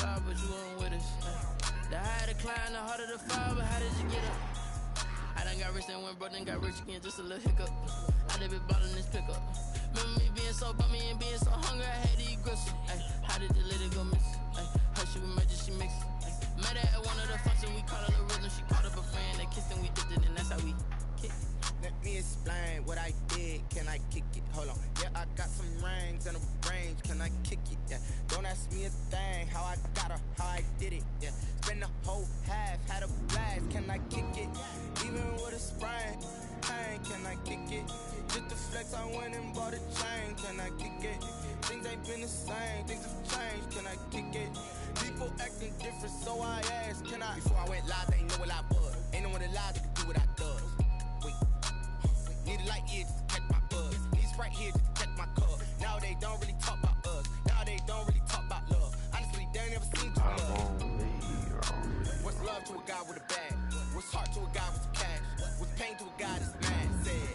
fly, but you weren't with us. The higher the climb, the harder the fall, but how did you get up? I done got rich and went broke, then got rich again, just a little hiccup. I done been ballin' this pickup. Remember me being so bummy and being so hungry, I had to eat gristle. How did the lady go miss? Her she was major, she mixed. Met her at one of the functions, we called her the rhythm. She called up a friend, they kissed and we dipped it, and that's how we kicked. Let me explain what I did, can I kick it? Hold on, yeah, I got some rings and a range, can I kick it? Yeah, don't ask me a thing, how I got her, how I did it, yeah. Spend the whole half, had a blast, can I kick it? Even with a sprain, pain, can I kick it? Just the flex, I went and bought a chain, can I kick it? Things ain't been the same, things have changed, can I kick it? People acting different, so I asked, can I? Before I went live, they ain't know what I was. Ain't no one alive that could do what I does. Wait, need a light here just to catch my buzz. Need Sprite here just to catch my cup. Now they don't really talk about us. Now they don't really talk about love. Honestly, they ain't never seen true love. What's love to a guy with a bag? What's heart to a guy with some cash? What's pain to a guy that's mad? Said.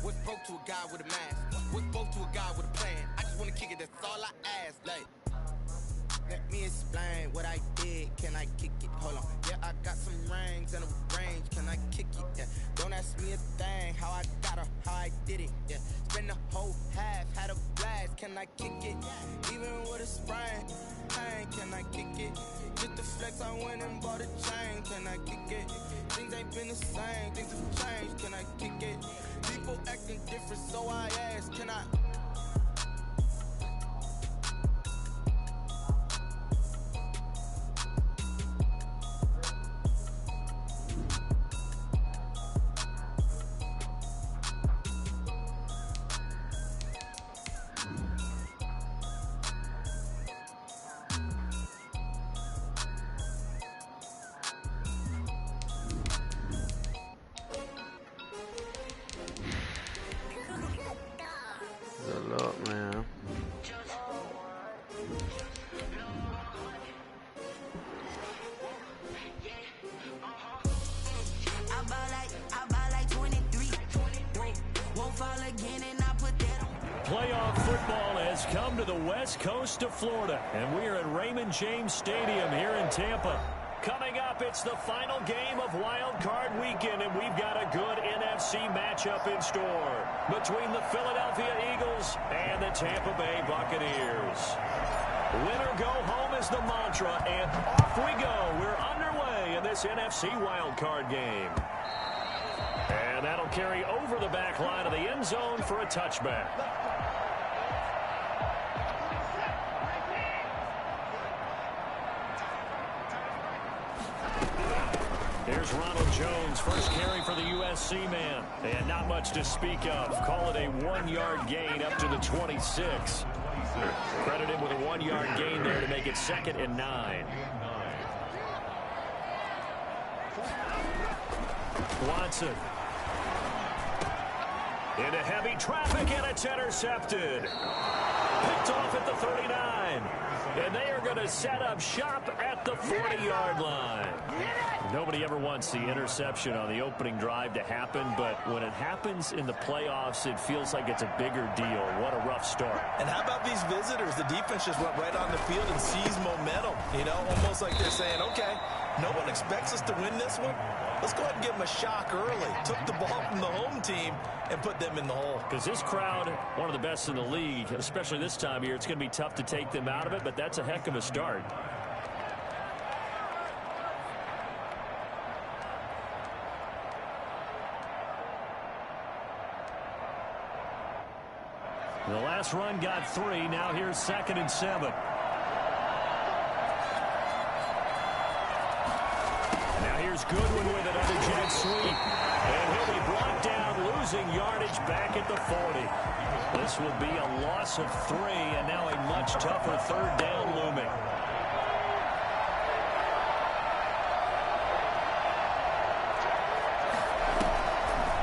What's broke to a guy with a mask? What's broke to a guy with a plan? I just wanna kick it, that's all I ask. Like, let me explain what I did, can I kick it? Hold on, yeah, I got some rings and a range, can I kick it? Yeah, don't ask me a thing, how I got her, how I did it. Yeah, spend the whole half, had a blast, can I kick it? Even with a sprain, pain, can I kick it? Just the flex, I went and bought a chain, can I kick it? Things ain't been the same, things have changed, can I kick it? People acting different, so I ask, can I? Good luck, man. I buy like 23. Won't fall again and I put that on. Playoff football has come to the west coast of Florida, and we are at Raymond James Stadium here in Tampa. Coming up, it's the final game of Wild Card Weekend, and we've got a good NFC matchup in store between the Philadelphia Eagles and the Tampa Bay Buccaneers. Win or go home is the mantra, and off we go. We're underway in this NFC Wild Card game. And that'll carry over the back line of the end zone for a touchback. Here's Ronald Jones, first carry for the USC man. And not much to speak of. Call it a 1-yard gain up to the 26. Credit him with a 1-yard gain there to make it 2nd and 9. Watson. Into heavy traffic, and it's intercepted. Picked off at the 39. And they are going to set up shop at the 40-yard line. Nobody ever wants the interception on the opening drive to happen, but when it happens in the playoffs, it feels like it's a bigger deal. What a rough start. And how about these visitors? The defense just went right on the field and seized momentum. You know, almost like they're saying, okay, no one expects us to win this one. Let's go ahead and give them a shock early. Took the ball from the home team and put them in the hole. Because this crowd, one of the best in the league, especially this time of year, it's going to be tough to take them out of it, but that's a heck of a start. The last run got 3. Now here's 2nd and 7. Now here's Goodwin with it on the jet sweep. And he'll be brought down, losing yardage back at the 40. This will be a loss of 3, and now a much tougher 3rd down looming.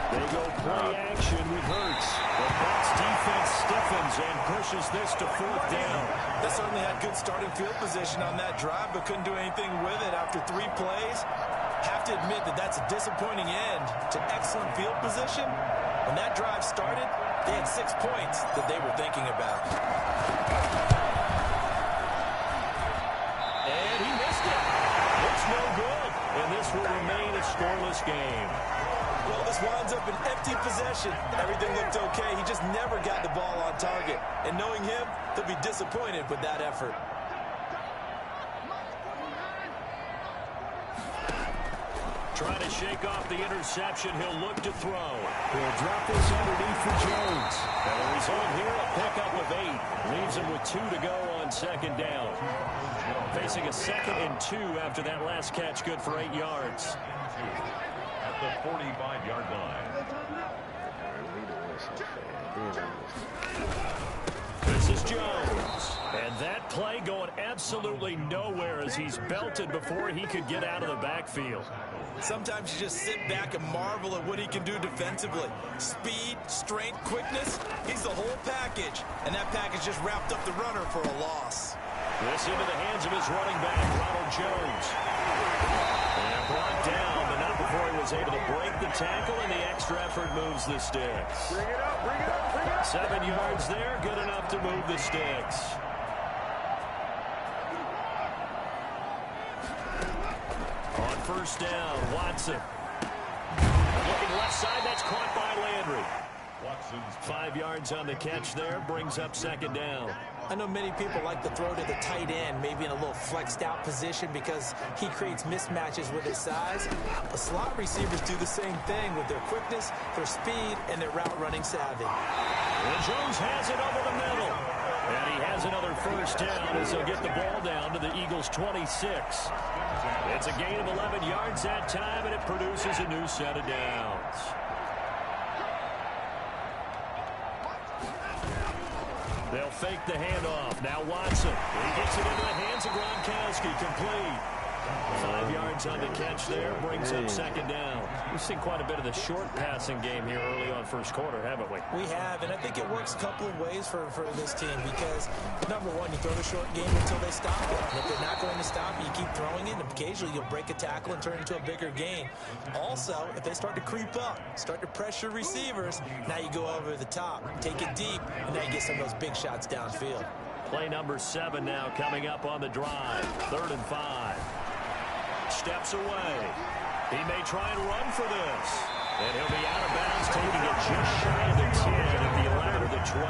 They go play action with Hurts. The Bucs defense stiffens and pushes this to 4th down. They certainly had good starting field position on that drive, but couldn't do anything with it after 3 plays. Have to admit that that's a disappointing end to excellent field position. When that drive started, they had 6 points that they were thinking about. scoreless game. Well, this winds up an empty possession. Everything looked okay. He just never got the ball on target. And knowing him, he'll be disappointed with that effort. Trying to shake off the interception. He'll look to throw. He'll drop this underneath for Jones. And the result here, a pickup of 8. Leaves him with 2 to go on second down. Facing a 2nd and 2 after that last catch, good for 8 yards. At the 45-yard line. This is Jones. And that play going absolutely nowhere as he's belted before he could get out of the backfield. Sometimes you just sit back and marvel at what he can do defensively. Speed, strength, quickness, he's the whole package. And that package just wrapped up the runner for a loss. This into the hands of his running back, Ronald Jones. And brought down, but not before he was able to break the tackle, and the extra effort moves the sticks. Bring it up, bring it up, bring it up. 7 yards there, good enough to move the sticks. On first down, Watson. Looking left side, that's caught by Landry. 5 yards on the catch there, brings up second down. I know many people like to throw to the tight end, maybe in a little flexed out position because he creates mismatches with his size. The slot receivers do the same thing with their quickness, their speed, and their route running savvy. And Jones has it over the middle. And he has another first down as he'll get the ball down to the Eagles' 26. It's a gain of 11 yards that time, and it produces a new set of downs. They'll fake the handoff. Now Watson. He gets it into the hands of Gronkowski. Complete. 5 yards on the catch there. Brings up second down. We've seen quite a bit of the short passing game here early on first quarter, haven't we? We have, and I think it works a couple of ways for this team because, number one, you throw the short game until they stop it. And if they're not going to stop you, you keep throwing it, and occasionally you'll break a tackle and turn it into a bigger gain. Also, if they start to creep up, start to pressure receivers, now you go over the top, take it deep, and now you get some of those big shots downfield. Play number 7 now coming up on the drive. 3rd and 5. Steps away. He may try and run for this. And he'll be out of bounds, taking it just shy of the 10 at the 11 or the 12.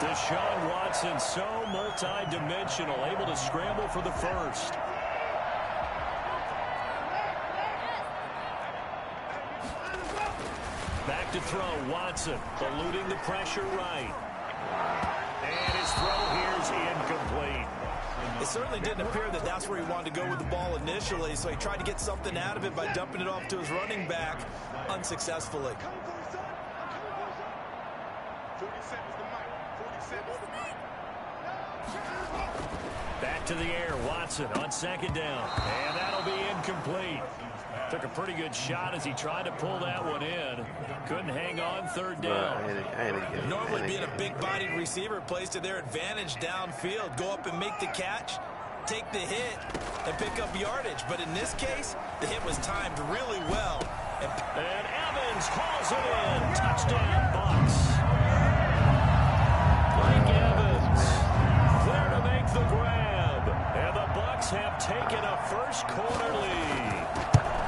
Deshaun Watson, so multi-dimensional, able to scramble for the first. Back to throw, Watson, eluding the pressure right. And his throw here is incomplete. It certainly didn't appear that that's where he wanted to go with the ball initially, so he tried to get something out of it by dumping it off to his running back unsuccessfully. Back to the air, Watson on second down, and that'll be incomplete. Took a pretty good shot as he tried to pull that one in. Couldn't hang on, 3rd down. Normally being a big-bodied receiver plays to their advantage downfield. Go up and make the catch, take the hit, and pick up yardage. But in this case, the hit was timed really well. And Evans hauls it in. Touchdown, Bucks. Mike Evans there to make the grab. And the Bucks have taken a first quarter lead.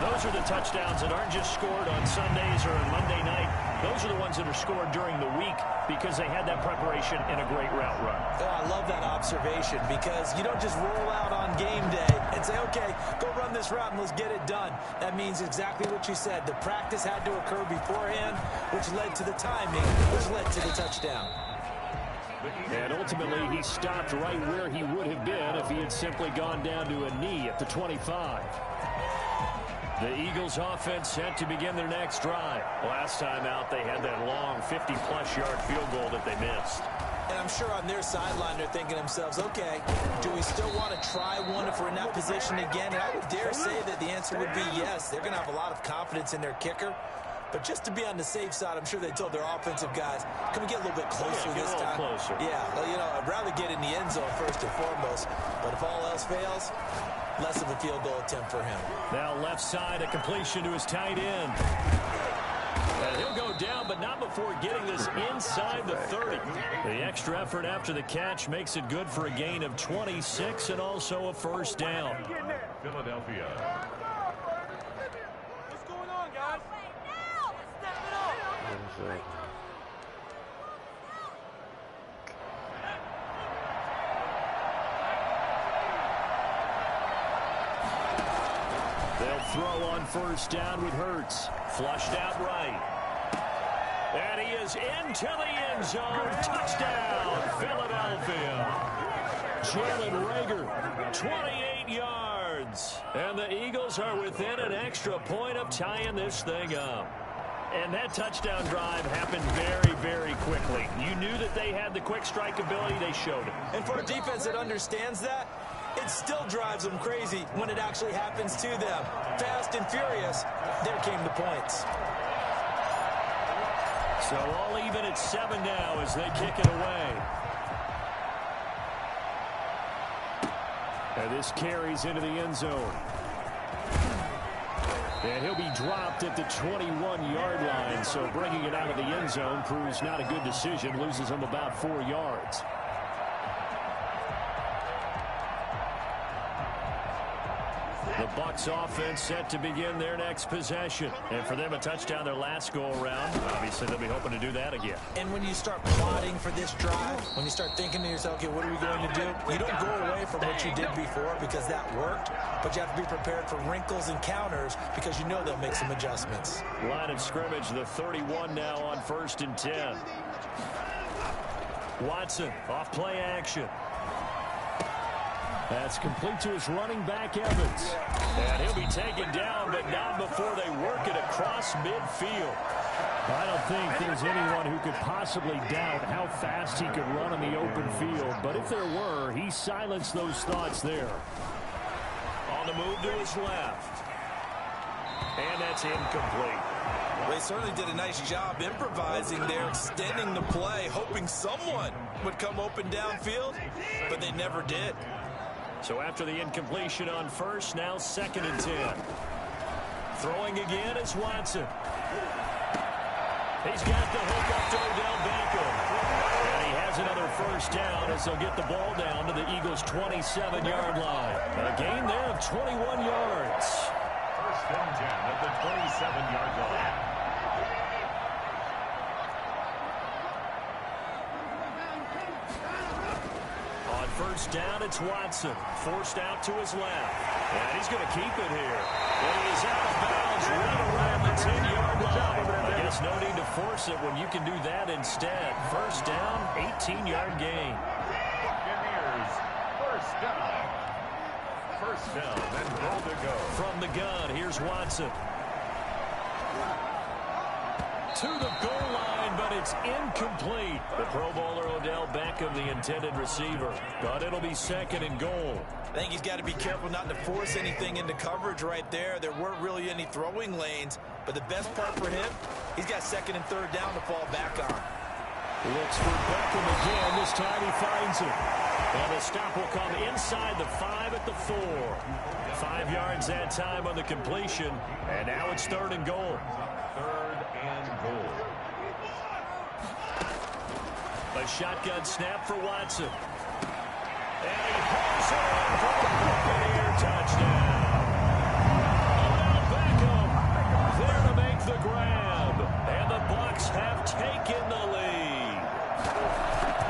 Those are the touchdowns that aren't just scored on Sundays or on Monday night. Those are the ones that are scored during the week because they had that preparation and a great route run. Oh, I love that observation because you don't just roll out on game day and say, okay, go run this route and let's get it done. That means exactly what you said. The practice had to occur beforehand, which led to the timing, which led to the touchdown. And ultimately, he stopped right where he would have been if he had simply gone down to a knee at the 25. The Eagles offense set to begin their next drive. Last time out, they had that long 50-plus yard field goal that they missed. And I'm sure on their sideline, they're thinking to themselves, okay, do we still want to try one if we're in that position again? And I would dare say that the answer would be yes. They're going to have a lot of confidence in their kicker. But just to be on the safe side, I'm sure they told their offensive guys, can we get a little bit closer this time? Closer. Yeah, well, you know, I'd rather get in the end zone first and foremost. But if all else fails, less of a field goal attempt for him. Now left side, a completion to his tight end. And he'll go down, but not before getting this inside the 30. The extra effort after the catch makes it good for a gain of 26 and also a first down. Philadelphia. They'll throw on first down with Hurts. Flushed out right. And he is into the end zone. Touchdown, Philadelphia. Jalen Reagor, 28 yards. And the Eagles are within an extra point of tying this thing up. And that touchdown drive happened very, very quickly. You knew that they had the quick strike ability. They showed it. And for a defense that understands that, it still drives them crazy when it actually happens to them. Fast and furious, there came the points. So all even at 7 now as they kick it away. And this carries into the end zone. And he'll be dropped at the 21-yard line. So bringing it out of the end zone proves not a good decision. Loses him about 4 yards. The Bucs offense set to begin their next possession. And for them, a touchdown their last go-around. Obviously, they'll be hoping to do that again. And when you start plotting for this drive, when you start thinking to yourself, okay, what are we going to do? You don't go away from what you did before because that worked, but you have to be prepared for wrinkles and counters because you know they'll make some adjustments. Line of scrimmage, the 31 now on 1st and 10. Watson, off play action. That's complete to his running back, Evans. And he'll be taken down, but not before they work it across midfield. I don't think there's anyone who could possibly doubt how fast he could run in the open field. But if there were, he silenced those thoughts there. On the move to his left. And that's incomplete. They certainly did a nice job improvising there, extending the play, hoping someone would come open downfield, but they never did. So after the incompletion on first, now 2nd and 10. Throwing again is Watson. He's got the hook up to Odell Beckham. And he has another first down as they'll get the ball down to the Eagles' 27-yard line. A gain there of 21 yards. 1st and 10 at the 27-yard line. First down, it's Watson. Forced out to his left. And he's going to keep it here. And he is out of bounds right around the 10-yard line. I guess no need to force it when you can do that instead. First down, 18-yard gain. Buccaneers, first down. First down and goal to go. From the gun, here's Watson. To the goal line, but it's incomplete. The Pro Bowler Odell Beckham, the intended receiver. But it'll be 2nd and goal. I think he's got to be careful not to force anything into coverage right there. There weren't really any throwing lanes. But the best part for him, he's got 2nd and 3rd down to fall back on. Looks for Beckham again. This time he finds it. And the stop will come inside the 5 at the 4. 5 yards that time on the completion. And now it's 3rd and goal. 3rd and goal. A shotgun snap for Watson. And he pulls it in for the Buccaneer touchdown. Odell Beckham there to make the grab. And the Bucs have taken the lead.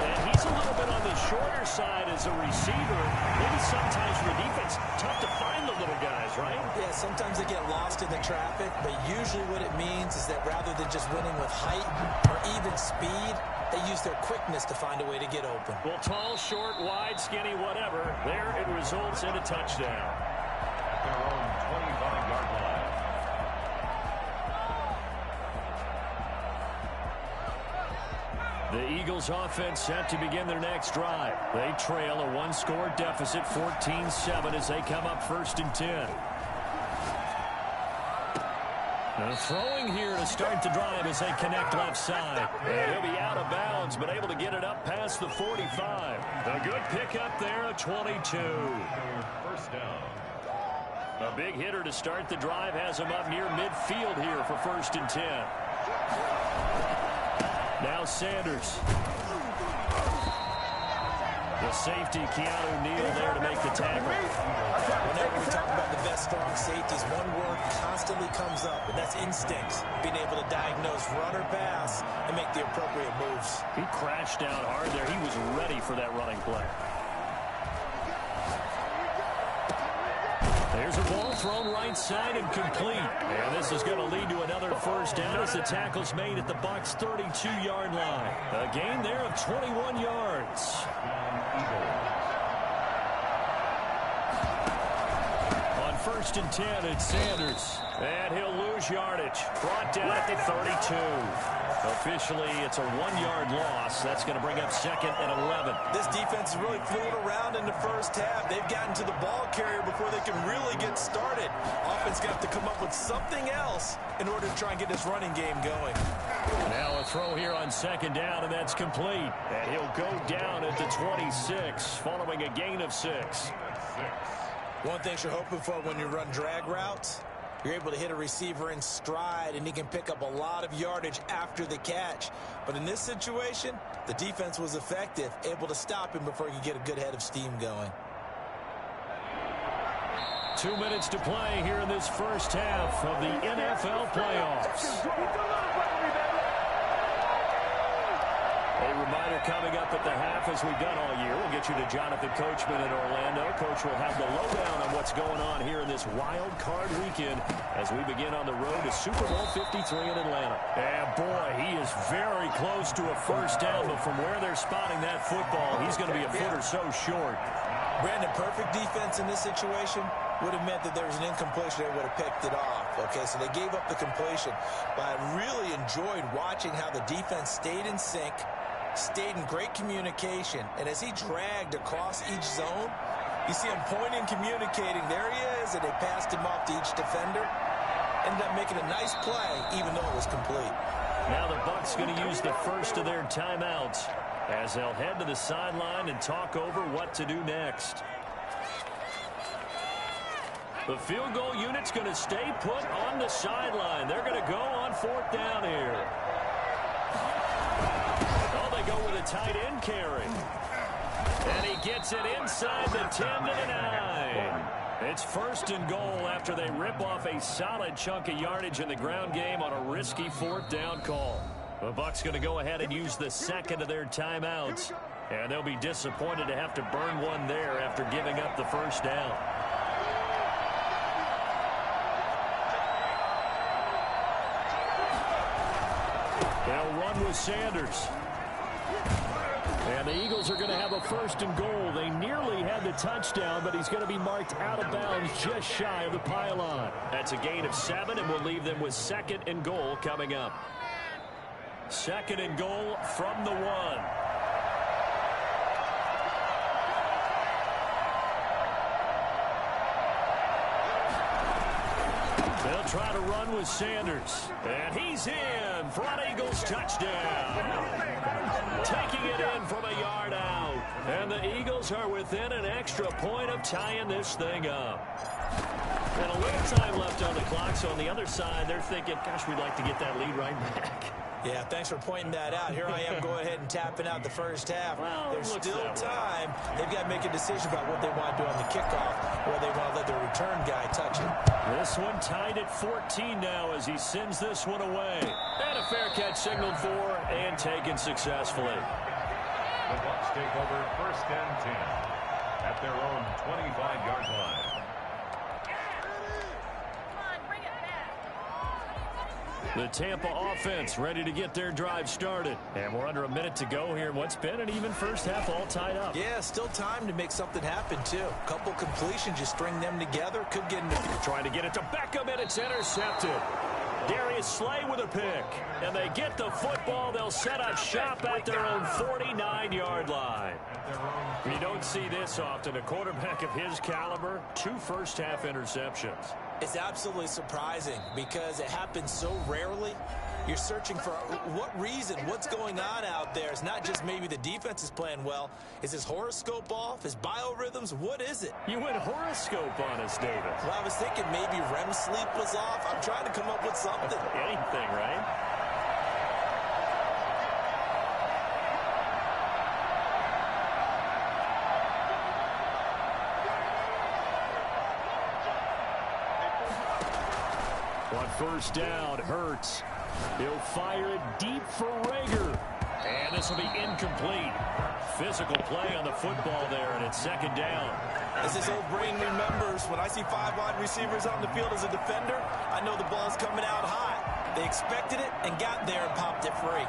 And he's a little bit on the shorter side as a receiver. Maybe sometimes for the defense, tough to find the little guys, right? Yeah, sometimes they get lost in the traffic, but usually what it means is that rather than just winning with height or even speed, they use their quickness to find a way to get open. Well, tall, short, wide, skinny, whatever, there it results in a touchdown. At their own 25-yard line. The Eagles offense set to begin their next drive. They trail a one-score deficit, 14-7, as they come up 1st and 10. Now throwing here to start the drive as they connect left side. And he'll be out of bounds, but able to get it up past the 45. A good pickup there, a 22. First down. A big hitter to start the drive has him up near midfield here for 1st and 10. Now Sanders. The safety, Keanu Neal, there to make the tackle. Whenever we talk about the best strong safeties, one word constantly comes up, and that's instincts. Being able to diagnose run or pass and make the appropriate moves. He crashed down hard there. He was ready for that running play. There's a ball thrown right side and complete. And this is going to lead to another first down as the tackle's made at the Bucs' 32-yard line. A gain there of 21 yards. On 1st and 10, it's Sanders. And he'll lose yardage. Brought down at the 32. Officially, it's a 1-yard loss. That's going to bring up 2nd and 11. This defense is really fluid around in the first half. They've gotten to the ball carrier before they can really get started. Offense going to have to come up with something else in order to try and get this running game going. Now a throw here on 2nd down, and that's complete. And he'll go down at the 26, following a gain of 6. One thing you're hoping for when you run drag routes, you're able to hit a receiver in stride, and he can pick up a lot of yardage after the catch. But in this situation, the defense was effective, able to stop him before he could get a good head of steam going. 2 minutes to play here in this first half of the NFL playoffs. A reminder coming up at the half, as we've done all year. We'll get you to Jonathan Coachman in Orlando. Coach will have the lowdown on what's going on here in this wild card weekend as we begin on the road to Super Bowl 53 in Atlanta. And boy, he is very close to a first down, but from where they're spotting that football, he's going to be a foot or so short. Brandon, perfect defense in this situation would have meant that there was an incompletion. They would have picked it off. Okay, so they gave up the completion. But I really enjoyed watching how the defense stayed in sync, stayed in great communication, and as he dragged across each zone, you see him pointing, communicating. There he is, and they passed him off to each defender. Ended up making a nice play, even though it was complete. Now the Bucs going to use the first of their timeouts as they'll head to the sideline and talk over what to do next. The field goal unit's going to stay put on the sideline. They're going to go on 4th down here. Oh, they go with a tight end carry. And he gets it inside the 10 to the 9. It's 1st and goal after they rip off a solid chunk of yardage in the ground game on a risky 4th down call. The Bucs going to go ahead and use the 2nd of their timeouts. And they'll be disappointed to have to burn one there after giving up the first down. They'll run with Sanders. And the Eagles are going to have a 1st and goal. They nearly had the touchdown, but he's going to be marked out of bounds just shy of the pylon. That's a gain of 7, and we'll leave them with 2nd and goal coming up. 2nd and goal from the 1. They'll try to run with Sanders. And he's in for an Eagles touchdown. Taking it in from a yard out. And the Eagles are within an extra point of tying this thing up. And a little time left on the clock, so on the other side, they're thinking, gosh, we'd like to get that lead right back. Yeah, thanks for pointing that out. Here I am going ahead and tapping out the first half. Well, there's still time. They've got to make a decision about what they want to do on the kickoff, or they want to let their return guy touch it. This one tied at 14 now as he sends this one away. And a fair catch signaled for and taken successfully. The Bucs take over 1st and 10 at their own 25-yard line. The Tampa offense ready to get their drive started. And we're under a minute to go here in what's been an even first half, all tied up. Yeah, still time to make something happen, too. A couple completions, just string them together. Could get into... Trying to get it to Beckham, and it's intercepted. Darius Slay with a pick. And they get the football. They'll set up shop at their own 49-yard line. You don't see this often. A quarterback of his caliber, 2 first-half interceptions. It's absolutely surprising because it happens so rarely. You're searching for what reason, what's going on out there. It's not just maybe the defense is playing well. Is his horoscope off? His biorhythms? What is it? You went horoscope on us, David. Well, I was thinking maybe REM sleep was off. I'm trying to come up with something. Anything, right? On first down, Hurts. He'll fire it deep for Rager. And this will be incomplete. Physical play on the football there, and it's second down. As his old brain remembers, when I see 5 wide receivers on the field as a defender, I know the ball's coming out hot. They expected it and got there and popped it free.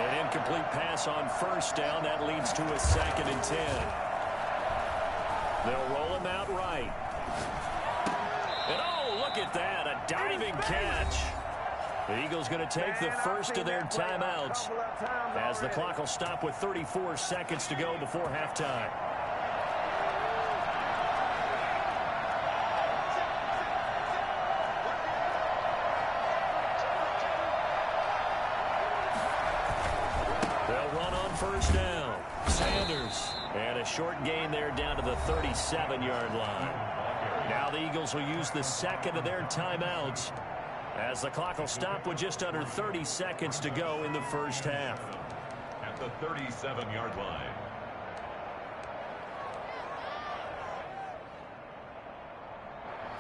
An incomplete pass on first down. That leads to a 2nd and 10. They'll roll him out right. And oh, look at that, a diving catch. The Eagles going to take the first of their timeouts as the clock will stop with 34 seconds to go before halftime. They'll run on first down. Sanders. And a short gain there down to the 37-yard line. Now the Eagles will use the second of their timeouts as the clock will stop with just under 30 seconds to go in the first half. At the 37-yard line.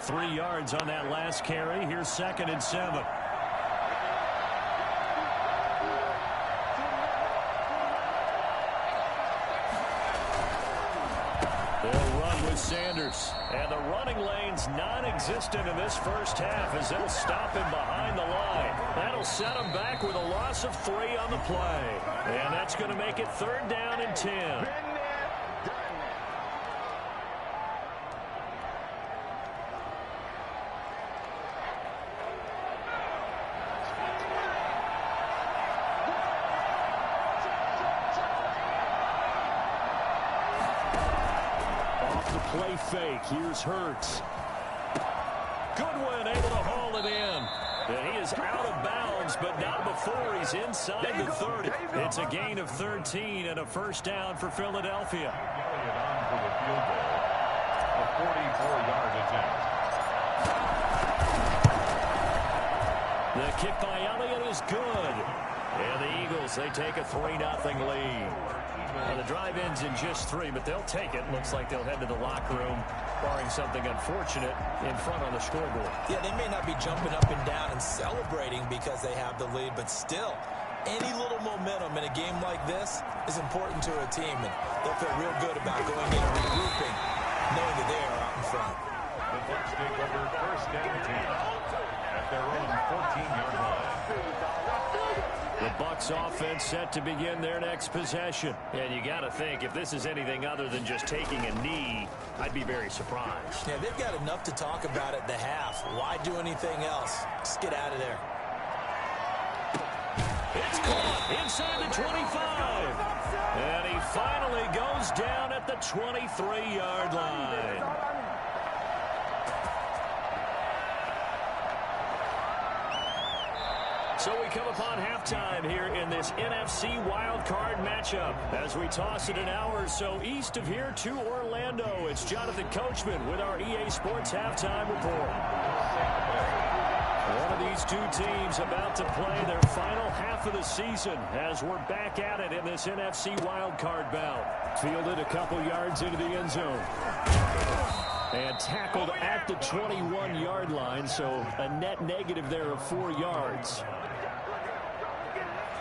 Three yards on that last carry. Here's 2nd and 7. They'll run with Sanders. And the running lane's non-existent in this first half as they'll stop him behind the line. That'll set him back with a loss of 3 on the play. And that's going to make it 3rd down and 10. Play fake. Here's Hurts. Goodwin able to haul it in. And he is out of bounds, but not before he's inside the 30. It's a gain of 13 and a first down for Philadelphia. A 44-yard attempt. The kick by Elliott is good. And the Eagles, they take a 3-0 lead. Now the drive ends in just 3, but they'll take it. Looks like they'll head to the locker room, barring something unfortunate in front on the scoreboard. Yeah, they may not be jumping up and down and celebrating because they have the lead, but still, any little momentum in a game like this is important to a team, and they'll feel real good about going in and regrouping, knowing that they are out in front. The Bucs take over first and 10 at their own 14-yard line. The Bucs offense set to begin their next possession. And you got to think, if this is anything other than just taking a knee, I'd be very surprised. Yeah, they've got enough to talk about at the half. Why do anything else? Just get out of there. It's caught inside the 25. And he finally goes down at the 23-yard line. So we come upon halftime here in this NFC wildcard matchup. As we toss it an hour or so east of here to Orlando, it's Jonathan Coachman with our EA Sports Halftime Report. One of these two teams about to play their final half of the season as we're back at it in this NFC wildcard bout. Fielded a couple yards into the end zone. And tackled at the 21-yard line, so a net negative there of 4 yards.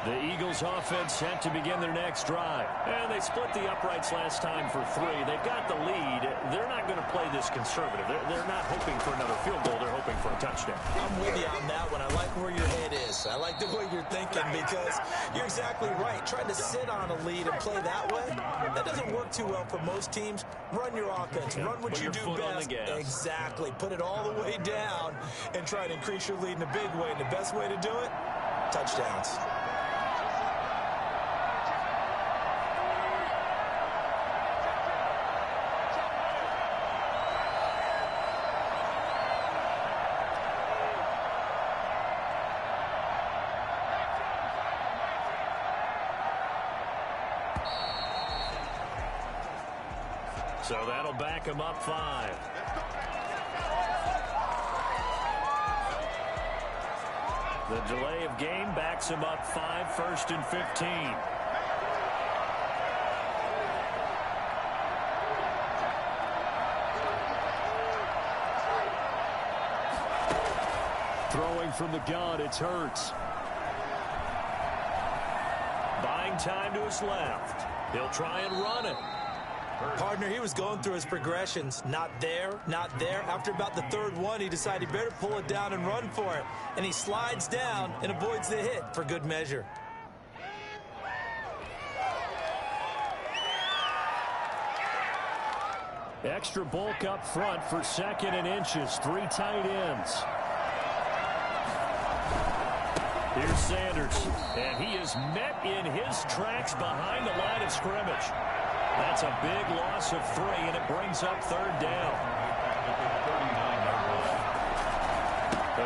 The Eagles offense set to begin their next drive. And they split the uprights last time for 3. They've got the lead. They're not going to play this conservative. They're not hoping for another field goal. They're hoping for a touchdown. I'm with you on that one. I like where your head is. I like the way you're thinking because you're exactly right. Trying to sit on a lead and play that way, that doesn't work too well for most teams. Run your offense. Run what you do best. Exactly. Put it all the way down and try to increase your lead in a big way. And the best way to do it, touchdowns. So that'll back him up 5. The delay of game backs him up 5, 1st and 15. Throwing from the gun, it's Hurts. Buying time to his left. He'll try and run it. Partner, he was going through his progressions. Not there, not there. After about the third one, he decided he better pull it down and run for it. And he slides down and avoids the hit for good measure. Extra bulk up front for 2nd and inches. 3 tight ends. Here's Sanders, and he is met in his tracks behind the line of scrimmage. That's a big loss of 3, and it brings up 3rd down.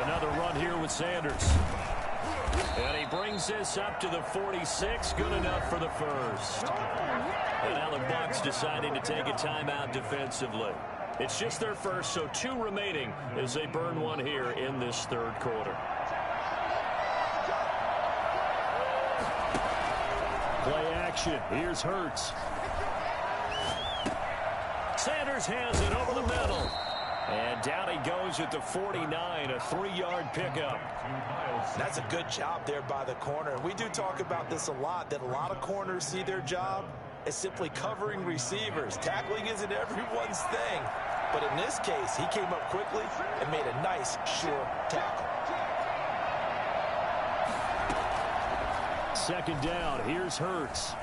Another run here with Sanders. And he brings this up to the 46. Good enough for the first. And now the Bucs deciding to take a timeout defensively. It's just their first, so 2 remaining as they burn one here in this 3rd quarter. Play action. Here's Hurts. Sanders has it over the middle. And down he goes at the 49, a 3-yard pickup. That's a good job there by the corner. We do talk about this a lot, that a lot of corners see their job as simply covering receivers. Tackling isn't everyone's thing. But in this case, he came up quickly and made a nice, sure tackle. 2nd down. Here's Hurts.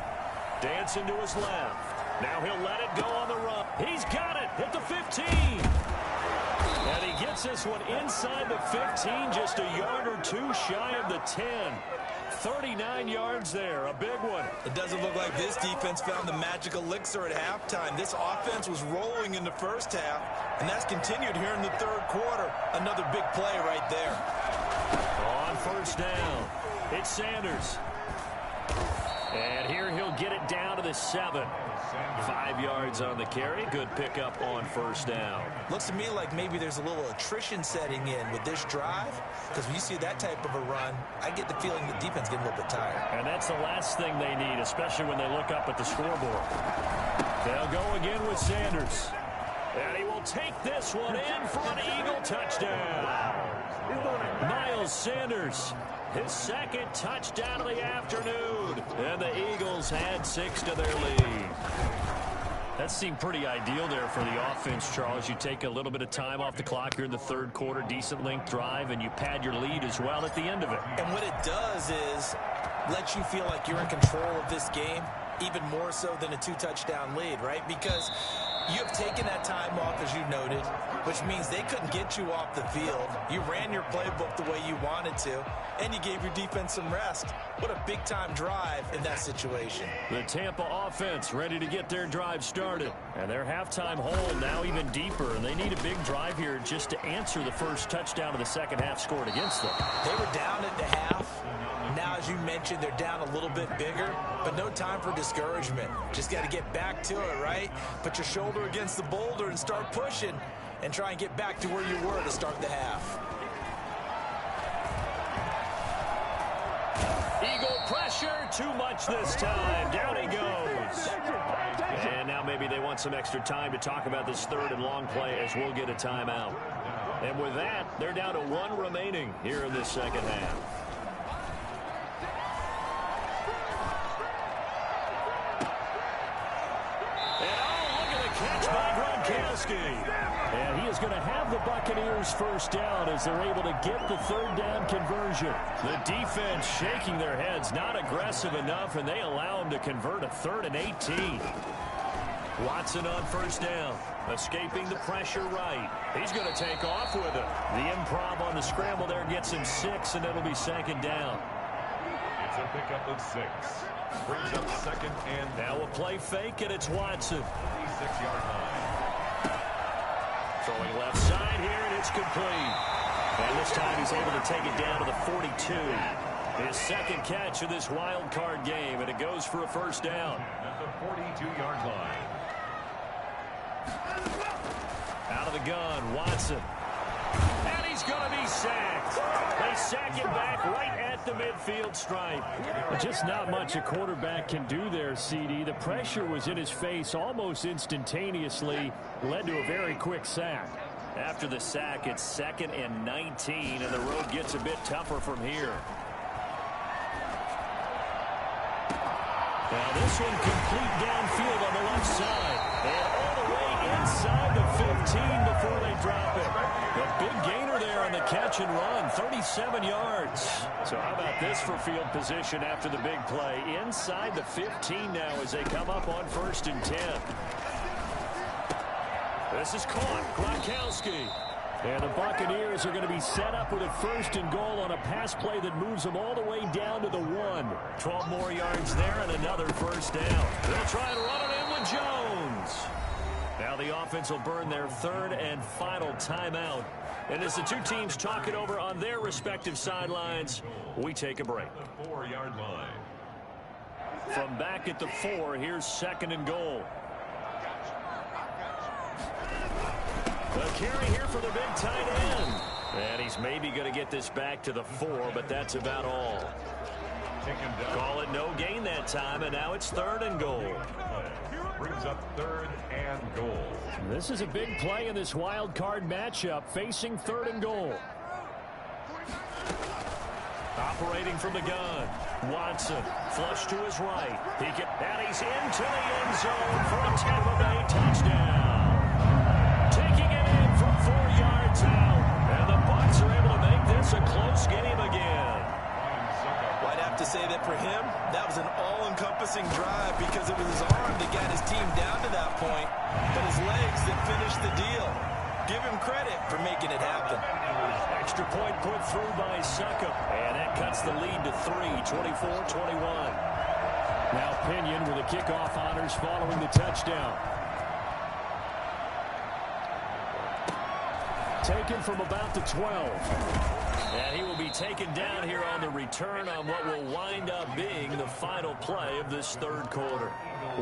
Dancing to his left. Now he'll let it go on the run. He's got it at the 15. And he gets this one inside the 15, just a yard or 2 shy of the 10. 39 yards there, a big one. It doesn't look like this defense found the magic elixir at halftime. This offense was rolling in the first half, and that's continued here in the 3rd quarter. Another big play right there. On 1st down, it's Sanders. And here he'll get it down to the 7. 5 yards on the carry. Good pickup on 1st down. Looks to me like maybe there's a little attrition setting in with this drive, because when you see that type of a run, I get the feeling the defense getting a little bit tired. And that's the last thing they need, especially when they look up at the scoreboard. They'll go again with Sanders. And he will take this one in for an Eagle touchdown. Miles Sanders, his 2nd touchdown of the afternoon. And the Eagles had 6 to their lead. That seemed pretty ideal there for the offense, Charles. You take a little bit of time off the clock here in the 3rd quarter, decent length drive, and you pad your lead as well at the end of it. And what it does is let you feel like you're in control of this game, even more so than a 2-touchdown lead, right? Because you have taken that time off, as you noted, which means they couldn't get you off the field. You ran your playbook the way you wanted to, and you gave your defense some rest. What a big-time drive in that situation. The Tampa offense ready to get their drive started. And their halftime hole now even deeper, and they need a big drive here just to answer the first touchdown of the 2nd half scored against them. They were down at the half. Now, as you mentioned, they're down a little bit bigger, but no time for discouragement. Just got to get back to it, right? Put your shoulder against the boulder and start pushing and try and get back to where you were to start the half. Eagle pressure, too much this time. Down he goes. And now maybe they want some extra time to talk about this 3rd and long play as we'll get a timeout. And with that, they're down to 1 remaining here in this 2nd half. Catch by Gronkowski. And he is going to have the Buccaneers 1st down as they're able to get the 3rd down conversion. The defense shaking their heads, not aggressive enough, and they allow him to convert a 3rd and 18. Watson on 1st down, escaping the pressure right. He's going to take off with it. The improv on the scramble there gets him 6, and it'll be 2nd down. It's a pickup of 6. Brings up 2nd and now a play fake, and it's Watson. 36-yard line. Throwing left side here, and it's complete. And this time he's able to take it down to the 42. His 2nd catch of this wild card game, and it goes for a 1st down. At the 42-yard line. Out of the gun, Watson. And he's going to be sacked. They sack him back right at the midfield stripe. Just not much a quarterback can do there, CD. The pressure was in his face almost instantaneously, led to a very quick sack. After the sack, it's 2nd and 19, and the road gets a bit tougher from here. Now this one complete downfield on the left side. And all the way inside the 15 before they drop it. A big gainer there on the catch and run, 37 yards. So how about this for field position after the big play? Inside the 15 now as they come up on 1st and 10. This is caught. Gronkowski. And the Buccaneers are going to be set up with a 1st and goal on a pass play that moves them all the way down to the 1. 12 more yards there and another 1st down. They'll try and run it in with Jones. Now the offense will burn their 3rd and final timeout. And as the two teams talk it over on their respective sidelines, we take a break. The 4-yard line. From back at the 4, here's 2nd and goal. The carry here for the big tight end. And he's maybe going to get this back to the 4, but that's about all. Call it no gain that time, and now it's 3rd and goal. Brings up 3rd and goal. This is a big play in this wild card matchup, facing 3rd and goal. Operating from the gun. Watson, flush to his right. And he's into the end zone for a Tampa Bay touchdown. Taking it in from 4 yards out. And the Bucs are able to make this a close game again. Well, I'd have to say that for him, that was an all-encompassing drive because it was his arm that got his team down to that point, but his legs that finished the deal. Give him credit for making it happen. Extra point put through by Succop. And that cuts the lead to 3, 24-21. Now Pinion with the kickoff honors following the touchdown. Taken from about the 12. And he will be taken down here on the return on what will wind up being the final play of this 3rd quarter.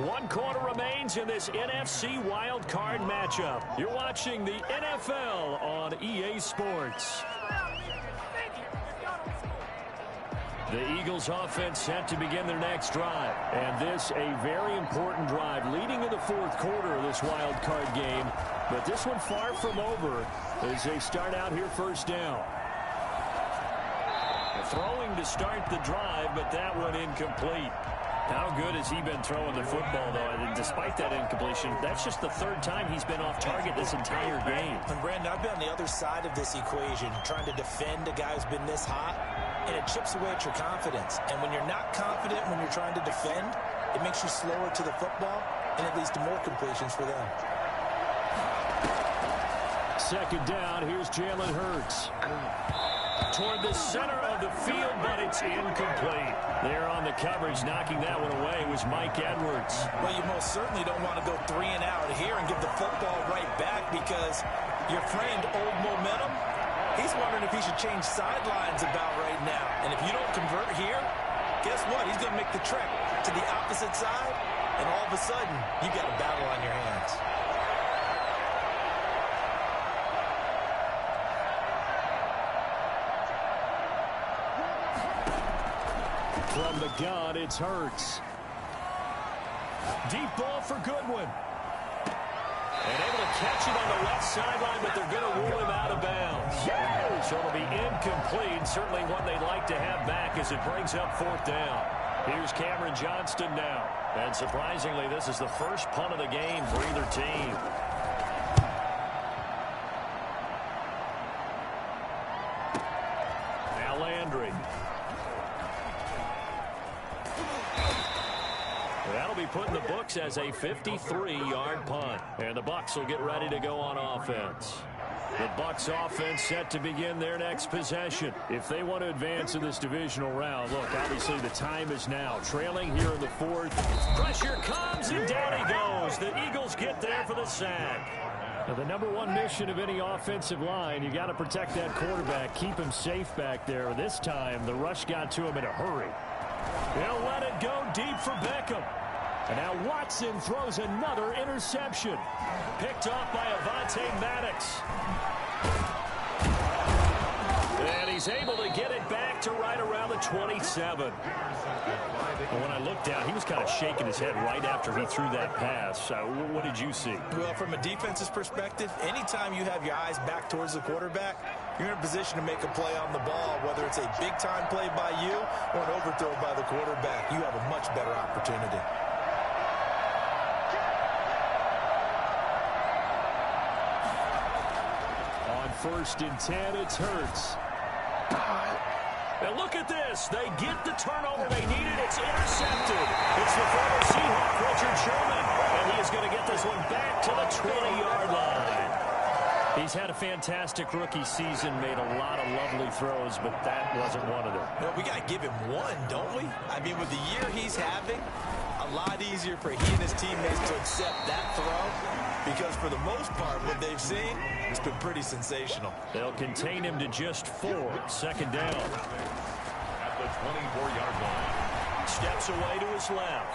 1 quarter remains in this NFC wild card matchup. You're watching the NFL on EA Sports. The Eagles offense set to begin their next drive. And this a very important drive leading in the 4th quarter of this wild card game. But this one far from over as they start out here 1st down. Throwing to start the drive, but that one incomplete. How good has he been throwing the football, though? And despite that incompletion, that's just the 3rd time he's been off target this entire game. And Brandon, I've been on the other side of this equation, trying to defend a guy who's been this hot, and it chips away at your confidence. And when you're not confident when you're trying to defend, it makes you slower to the football, and it leads to more completions for them. 2nd down, here's Jalen Hurts. Toward the center of the field, but it's incomplete. There on the coverage, knocking that one away was Mike Edwards. Well, you most certainly don't want to go 3 and out here and give the football right back because your friend, Old Momentum, he's wondering if he should change sidelines about right now. And if you don't convert here, guess what? He's going to make the trek to the opposite side, and all of a sudden, you got a battle on your hands. From the gun, it's Hurts. Deep ball for Goodwin. And able to catch it on the left sideline, but they're going to rule him out of bounds. So it'll be incomplete. Certainly one they'd like to have back as it brings up 4th down. Here's Cameron Johnston now. And surprisingly, this is the first punt of the game for either team. Now Landry. That'll be put in the books as a 53-yard punt. And the Bucs will get ready to go on offense. The Bucs offense set to begin their next possession. If they want to advance in this divisional round, look, obviously the time is now. Trailing here in the 4th. Pressure comes, and down he goes. The Eagles get there for the sack. Now, the #1 mission of any offensive line, you got to protect that quarterback, keep him safe back there. This time, the rush got to him in a hurry. He'll let it go deep for Beckham. And now Watson throws another interception. Picked off by Avonte Maddox. And he's able to get it back to right around the 27. And when I looked down, he was kind of shaking his head right after he threw that pass. What did you see? Well, from a defense's perspective, anytime you have your eyes back towards the quarterback, you're in a position to make a play on the ball, whether it's a big-time play by you or an overthrow by the quarterback. You have a much better opportunity. On 1st and 10, it's Hurts. Now look at this. They get the turnover they needed. It's intercepted. It's the former Seahawk, Richard Sherman. And he is going to get this one back to the 20-yard line. He's had a fantastic rookie season, made a lot of lovely throws, but that wasn't one of them. Well, we got to give him one, don't we? I mean, with the year he's having, a lot easier for he and his teammates to accept that throw because for the most part, what they've seen, it's been pretty sensational. They'll contain him to just 4. 2nd down. At the 24-yard line. Steps away to his left.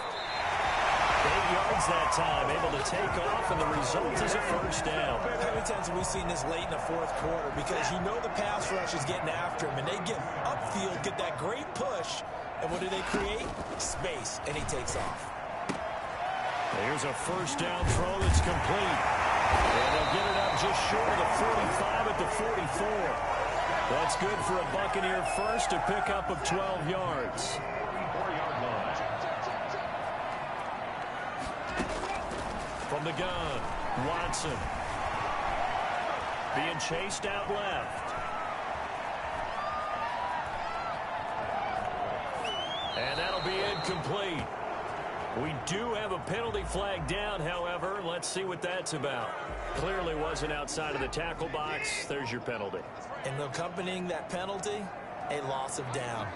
8 yards that time, able to take off, and the result is a 1st down. How many times have we seen this late in the 4th quarter? Because you know the pass rush is getting after him, and they get upfield, get that great push, and what do they create? Space, and he takes off. Here's a 1st down throw that's complete. And they'll get it up just short of the 45 at the 44. That's good for a Buccaneer first, a pickup of 12 yards. 24-yard line. From the gun, Watson. Being chased out left. And that'll be incomplete. We do have a penalty flag down, however. Let's see what that's about. Clearly wasn't outside of the tackle box. There's your penalty. And accompanying that penalty, a loss of down.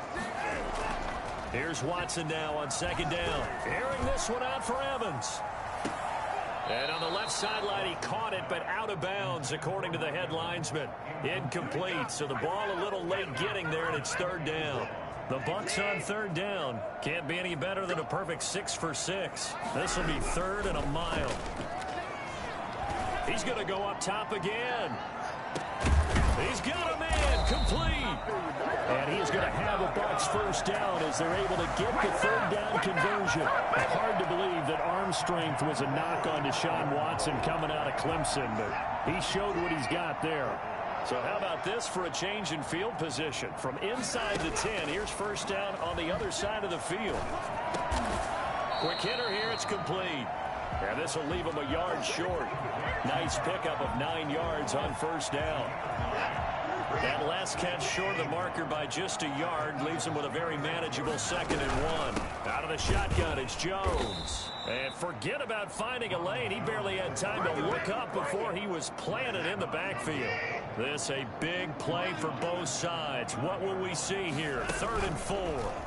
Here's Watson now on 2nd down. Airing this one out for Evans. And on the left sideline, he caught it, but out of bounds, according to the head linesman. Incomplete, so the ball a little late getting there, and it's 3rd down. The Bucs on 3rd down. Can't be any better than a perfect 6 for 6. This will be 3rd and a mile. He's going to go up top again. He's got a man, complete. And he is going to have a Bucs 1st down as they're able to get the 3rd down conversion. Hard to believe that arm strength was a knock on Deshaun Watson coming out of Clemson, but he showed what he's got there. So how about this for a change in field position? From inside the 10, here's 1st down on the other side of the field. Quick hitter here, it's complete. And this will leave him a yard short. Nice pickup of 9 yards on 1st down. That last catch short of the marker by just a yard leaves him with a very manageable 2nd and 1. Out of the shotgun, it's Jones. And forget about finding a lane. He barely had time to look up before he was planted in the backfield. This a big play for both sides. What will we see here? 3rd and 4.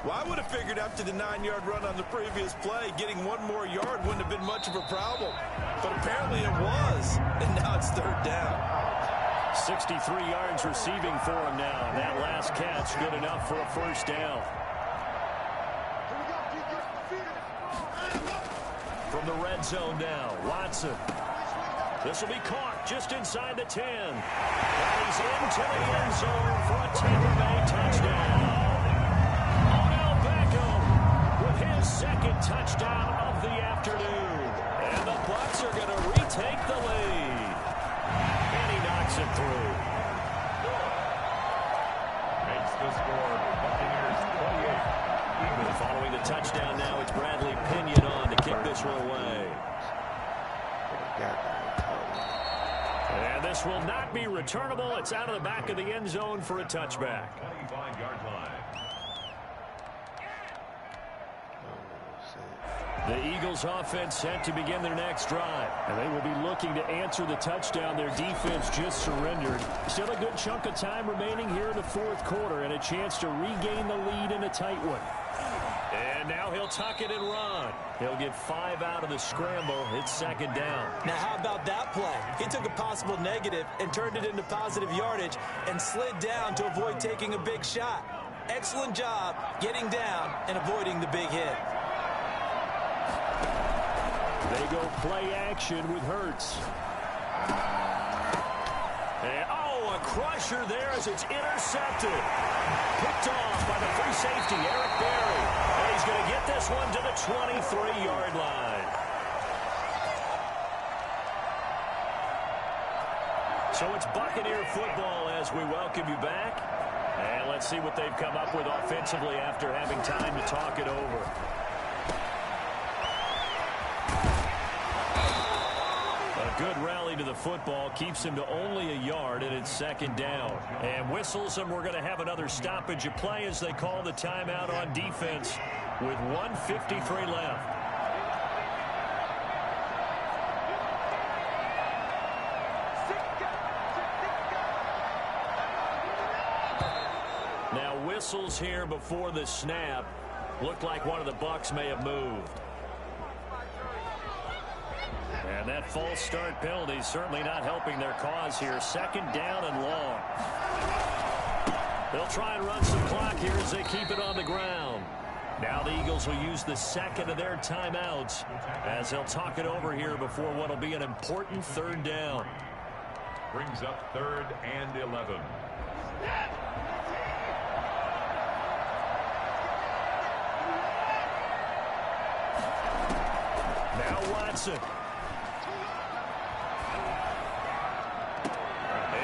Well, I would have figured after the 9-yard run on the previous play, getting 1 more yard wouldn't have been much of a problem. But apparently it was. And now it's 3rd down. 63 yards receiving for him now. And that last catch good enough for a 1st down. From the red zone now, Watson. This will be caught just inside the 10. And he's into the end zone for a Tampa Bay touchdown. Odell Beckham with his 2nd touchdown of the afternoon. And the Bucs are going to retake the lead. And he knocks it through. Makes the score. Buccaneers 28. Following the touchdown now, it's Bradley Pinion on to kick this one away. And this will not be returnable. It's out of the back of the end zone for a touchback. 25-yard line. The Eagles offense set to begin their next drive. And they will be looking to answer the touchdown their defense just surrendered. Still a good chunk of time remaining here in the 4th quarter and a chance to regain the lead in a tight one. And now he'll tuck it and run. He'll get 5 out of the scramble. It's 2nd down. Now, how about that play? He took a possible negative and turned it into positive yardage and slid down to avoid taking a big shot. Excellent job getting down and avoiding the big hit. They go play action with Hurts. And, oh, a crusher there as it's intercepted. Picked off by the free safety, Eric Berry. And he's going to get this one to the 23-yard line. So it's Buccaneer football as we welcome you back. And let's see what they've come up with offensively after having time to talk it over. A good rally to the football keeps him to only a yard, and it's second down. And whistles, and we're going to have another stoppage of play as they call the timeout on defense with 1:53 left. Now whistles here before the snap. Looked like one of the Bucs may have moved. And that false start penalty is certainly not helping their cause here. Second down and long. They'll try and run some clock here as they keep it on the ground. Now the Eagles will use the second of their timeouts as they'll talk it over here before what will be an important third down. Brings up 3rd and 11. Now Watson.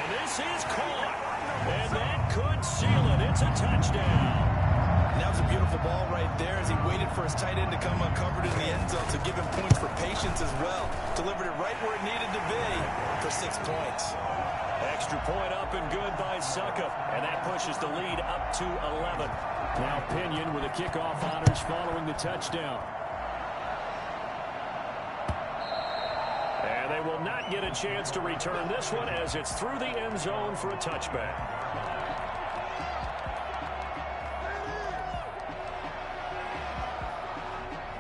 This is caught, and that could seal it. It's a touchdown. And that was a beautiful ball right there as he waited for his tight end to come uncovered in the end zone to give him points for patience as well. Delivered it right where it needed to be for 6 points. Extra point up and good by Suckup, and that pushes the lead up to 11. Now Pinion with the kickoff honors following the touchdown. They will not get a chance to return this one as it's through the end zone for a touchback.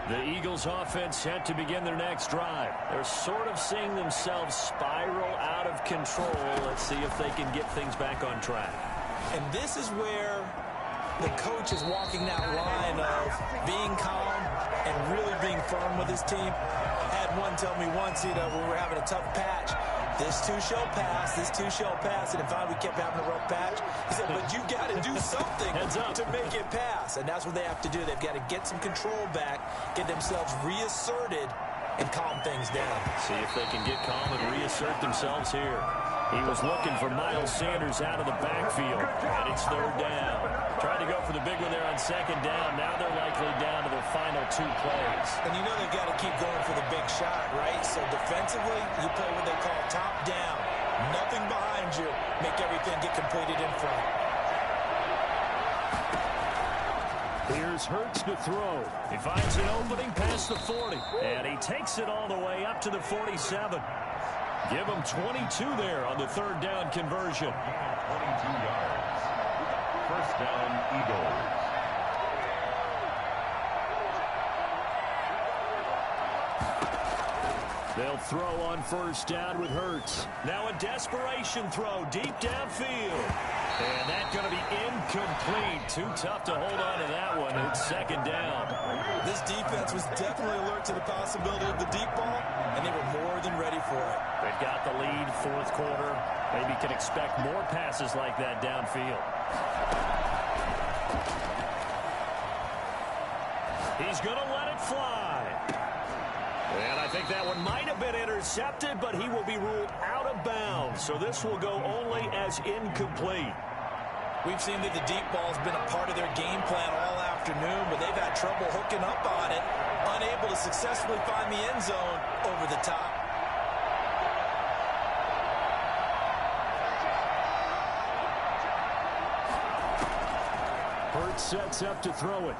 The Eagles offense set to begin their next drive. They're sort of seeing themselves spiral out of control. Let's see if they can get things back on track. And this is where the coach is walking that line of being calm and really being firm with his team. I had one tell me once, when we were having a tough patch, this too shall pass, this too shall pass. And finally we kept having a rough patch. He said, but you got to do something to make it pass. And that's what they have to do. They've got to get some control back, get themselves reasserted, and calm things down. See if they can get calm and reassert themselves here. He was looking for Miles Sanders out of the backfield, and it's third down. Tried to go for the big one there on second down. Now they're likely down to their final 2 plays. And you know they've got to keep going for the big shot, right? So defensively, you play what they call top down. Nothing behind you. Make everything get completed in front. Here's Hurts to throw. He finds an opening past the 40, and he takes it all the way up to the 47. Give him 22 there on the third down conversion. 22 yards. First down, Eagles. They'll throw on first down with Hurts. Now a desperation throw deep downfield. And that's going to be incomplete. Too tough to hold on to that one. It's second down. This defense was definitely alert to the possibility of the deep ball, and they were more than ready for it. They've got the lead, fourth quarter. Maybe can expect more passes like that downfield. He's going to let it fly. And I think that one might have been intercepted, but he will be ruled out of bounds. So this will go only as incomplete. We've seen that the deep ball has been a part of their game plan all afternoon, but they've had trouble hooking up on it, unable to successfully find the end zone over the top. Hurts sets up to throw it.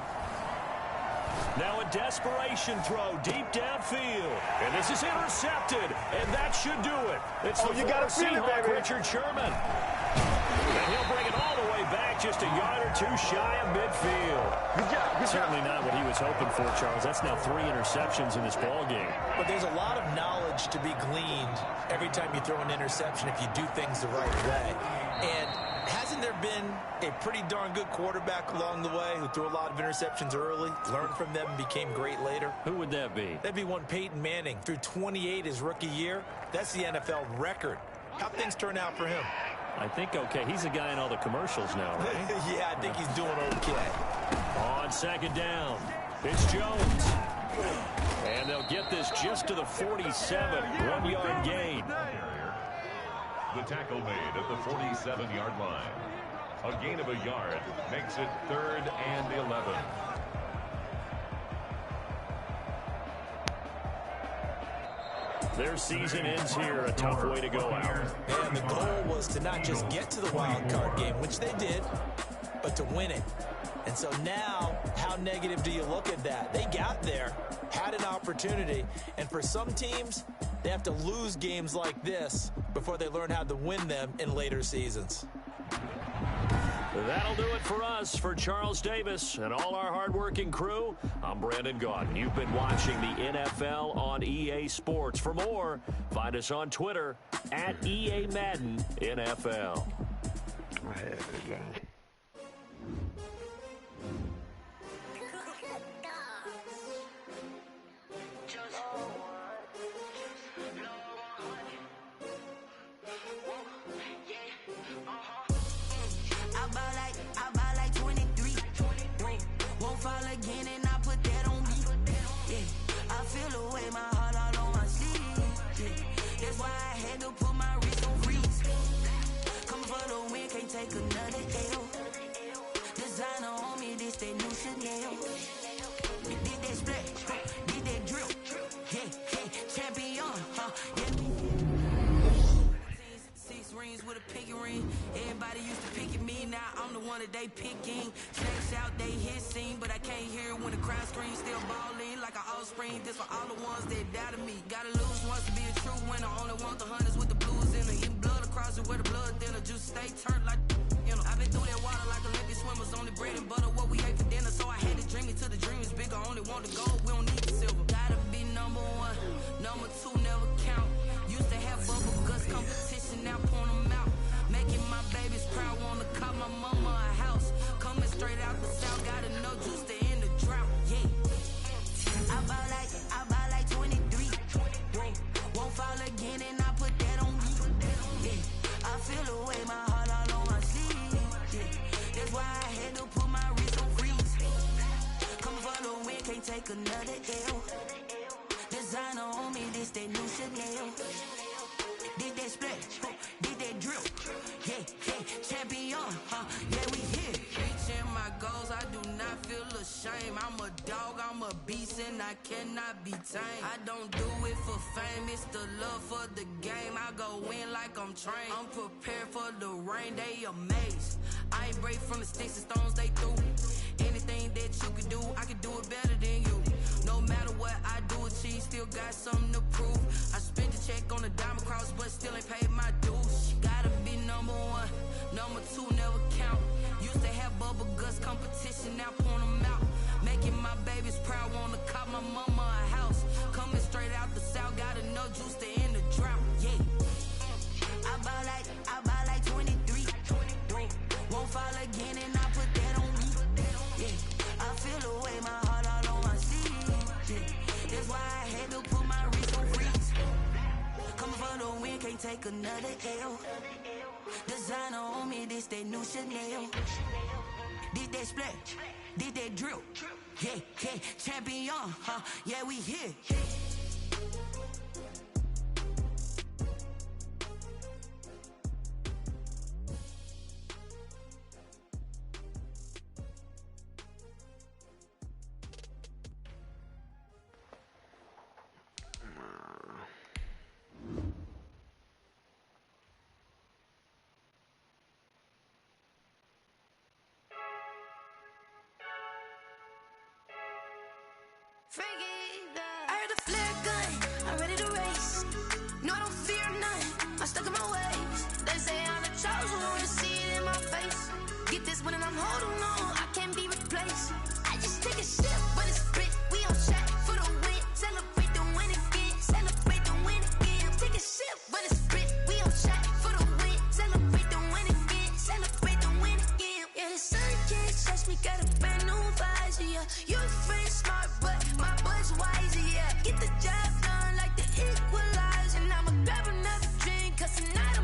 Now a desperation throw deep downfield. And this is intercepted. And that should do it. It's the Seahawk, Richard Sherman. And he'll bring it all the way back just a yard or two shy of midfield. Good job. Certainly not what he was hoping for, Charles. That's now 3 interceptions in this ball game. But there's a lot of knowledge to be gleaned every time you throw an interception if you do things the right way. And hasn't there been a pretty darn good quarterback along the way who threw a lot of interceptions early, learned from them, and became great later? Who would that be? That'd be one Peyton Manning. Threw 28 his rookie year. That's the NFL record. How'd things turn out for him? I think okay. He's a guy in all the commercials now, right? Yeah, I think he's doing okay. On second down, it's Jones. And they'll get this just to the 47, 1-yard gain. The tackle made at the 47-yard line. A gain of a yard makes it 3rd and 11. Their season ends here, a tough way to go out. And the goal was to not just get to the wild card game, which they did, but to win it. And so now, how negative do you look at that? They got there, had an opportunity, and for some teams, they have to lose games like this before they learn how to win them in later seasons. That'll do it for us. For Charles Davis and all our hardworking crew, I'm Brandon Gaudin. You've been watching the NFL on EA Sports. For more, find us on Twitter at EA Madden NFL. I ball like 23. Won't fall again and I put that on me. Yeah, I feel away my heart all on my sleeve. Yeah, that's why I had to put my wrist on freeze. Come for the win, can't take another L. Designer on me, this that new Chanel. Did that splash, did that drill. Yeah, champion, yeah. Rings with a pinky ring. Everybody used to pick at me, now I'm the one that they picking. Snakes out, they hit scene, but I can't hear it when the crowd screams. Still balling like an offspring. This for all the ones that doubted me. Gotta lose once to be a true winner. Only want the hunters with the blues in it. Eating blood across it where the blood thinner. Just stay turned like, you know. I've been through that water like Olympic swimmers. Only bread and butter, what we ate for dinner. So I had to dream it till the dream is bigger. Only want the gold, we don't need the silver. Gotta be number one, number two never count. Used to have bubble guts competition, now point them out. Making my babies proud, wanna call my mama a house. Coming straight out the south, gotta know juice to end the drought, yeah. I ball like 23. Won't fall again and I put that on me. Yeah, I feel away my heart all on my sleeve. Yeah, that's why I had to put my wrist on freeze. Coming for the win, can't take another L. Designer on me, this that new Chanel. Did that splash, did that drill. Yeah, champion, yeah, we here. Reaching my goals, I do not feel ashamed. I'm a dog, I'm a beast, and I cannot be tamed. I don't do it for fame, it's the love for the game. I go in like I'm trained. I'm prepared for the rain, they amazed. I ain't brave from the sticks and stones they threw. Anything that you can do, I can do it better than you. No matter what I do, achieve, still got something to prove. I spent the check on the diamond cross, but still ain't paid my dues. Gotta be number one, number two never count. Used to have bubble guts competition, now point them out. Making my babies proud, wanna call my mama a house. Coming straight out the south, gotta know juice to end the drought, yeah. I ball like 23. Won't fall again and I put that on me. Yeah, I feel away my heart all on my sleeve. Yeah, that's why I had to put my wrist on freeze. Coming for the win, can't take another L. Designer on me, this that new Chanel. Did that splash, did that drill. Yeah, champion, yeah, we here. I heard a flare gun, I'm ready to race. No, I don't fear none, I'm stuck in my ways. They say I'm the chosen one, see it in my face. Get this one and I'm holding on, I can't be replaced. I just take a sip, but it's split, we on shot for the win. Celebrate the win again, celebrate the win again. Take a sip, but it's split, we on shot for the win. Celebrate the win again, celebrate the win again. Yeah, the sun can't touch me, got a brand new visor, yeah. Your friend smart, but my boy's wiser, yeah. Get the job done like the equalizer. And I'ma grab another drink, cause tonight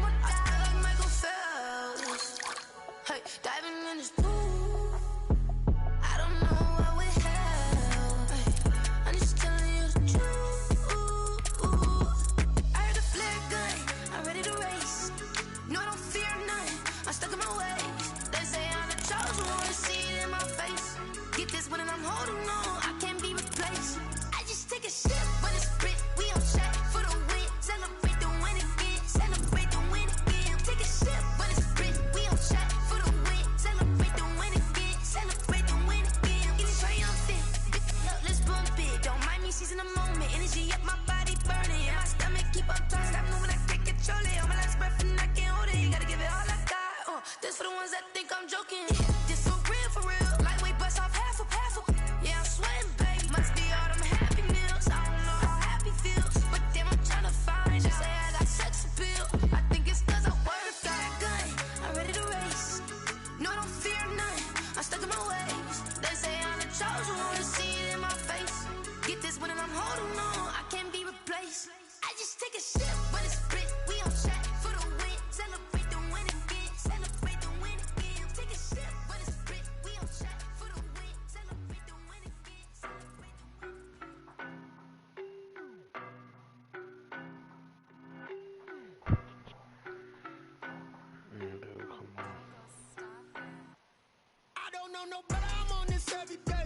know no better, I'm on this every day.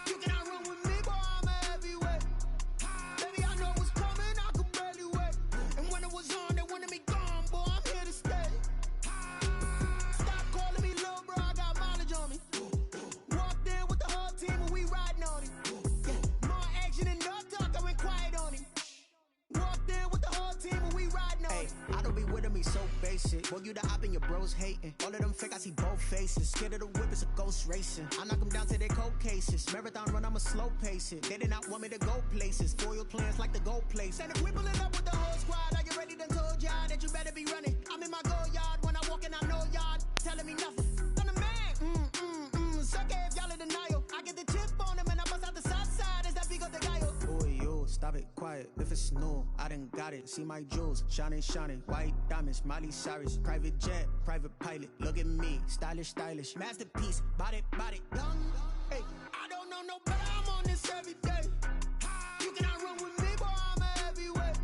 You cannot run with me, boy, I'm a heavyweight. Baby, I know what's coming, I could barely wait. And when it was on, they wanted me gone, boy, I'm here to stay. Stop calling me little bro, I got mileage on me. Walked in with the whole team and we riding on it. Yeah, more action and no talk, I went quiet on it. Walked in with the whole team and we riding on it. I don't be with me so basic. Boy, you the op and your bros hating. All of them fake, I see both faces. Scared of the whip, it's a ghost racing. I knock them down to their cold cases. Marathon run, I'ma slow pace it. They did not want me to go places. Foil plans like the gold place. And if we pulling up with the whole squad, are you ready? Done told y'all that you better be running. I'm in my go yard when I walk in, I know y'all telling me nothing. I'm the man. Suck it if y'all in denial. I get the chip on them and I bust out the south side. Is that big of the guy? Boy, yo, stop it, quiet. If it's new, I done got it. See my jewels, shining, shining. White diamonds, Miley Cyrus. Private jet, private pilot. Look at me, stylish, stylish. Masterpiece, body, body. Young, hey, I don't know no better, I'm on this every day. You cannot run with me, boy, I'm a heavyweight.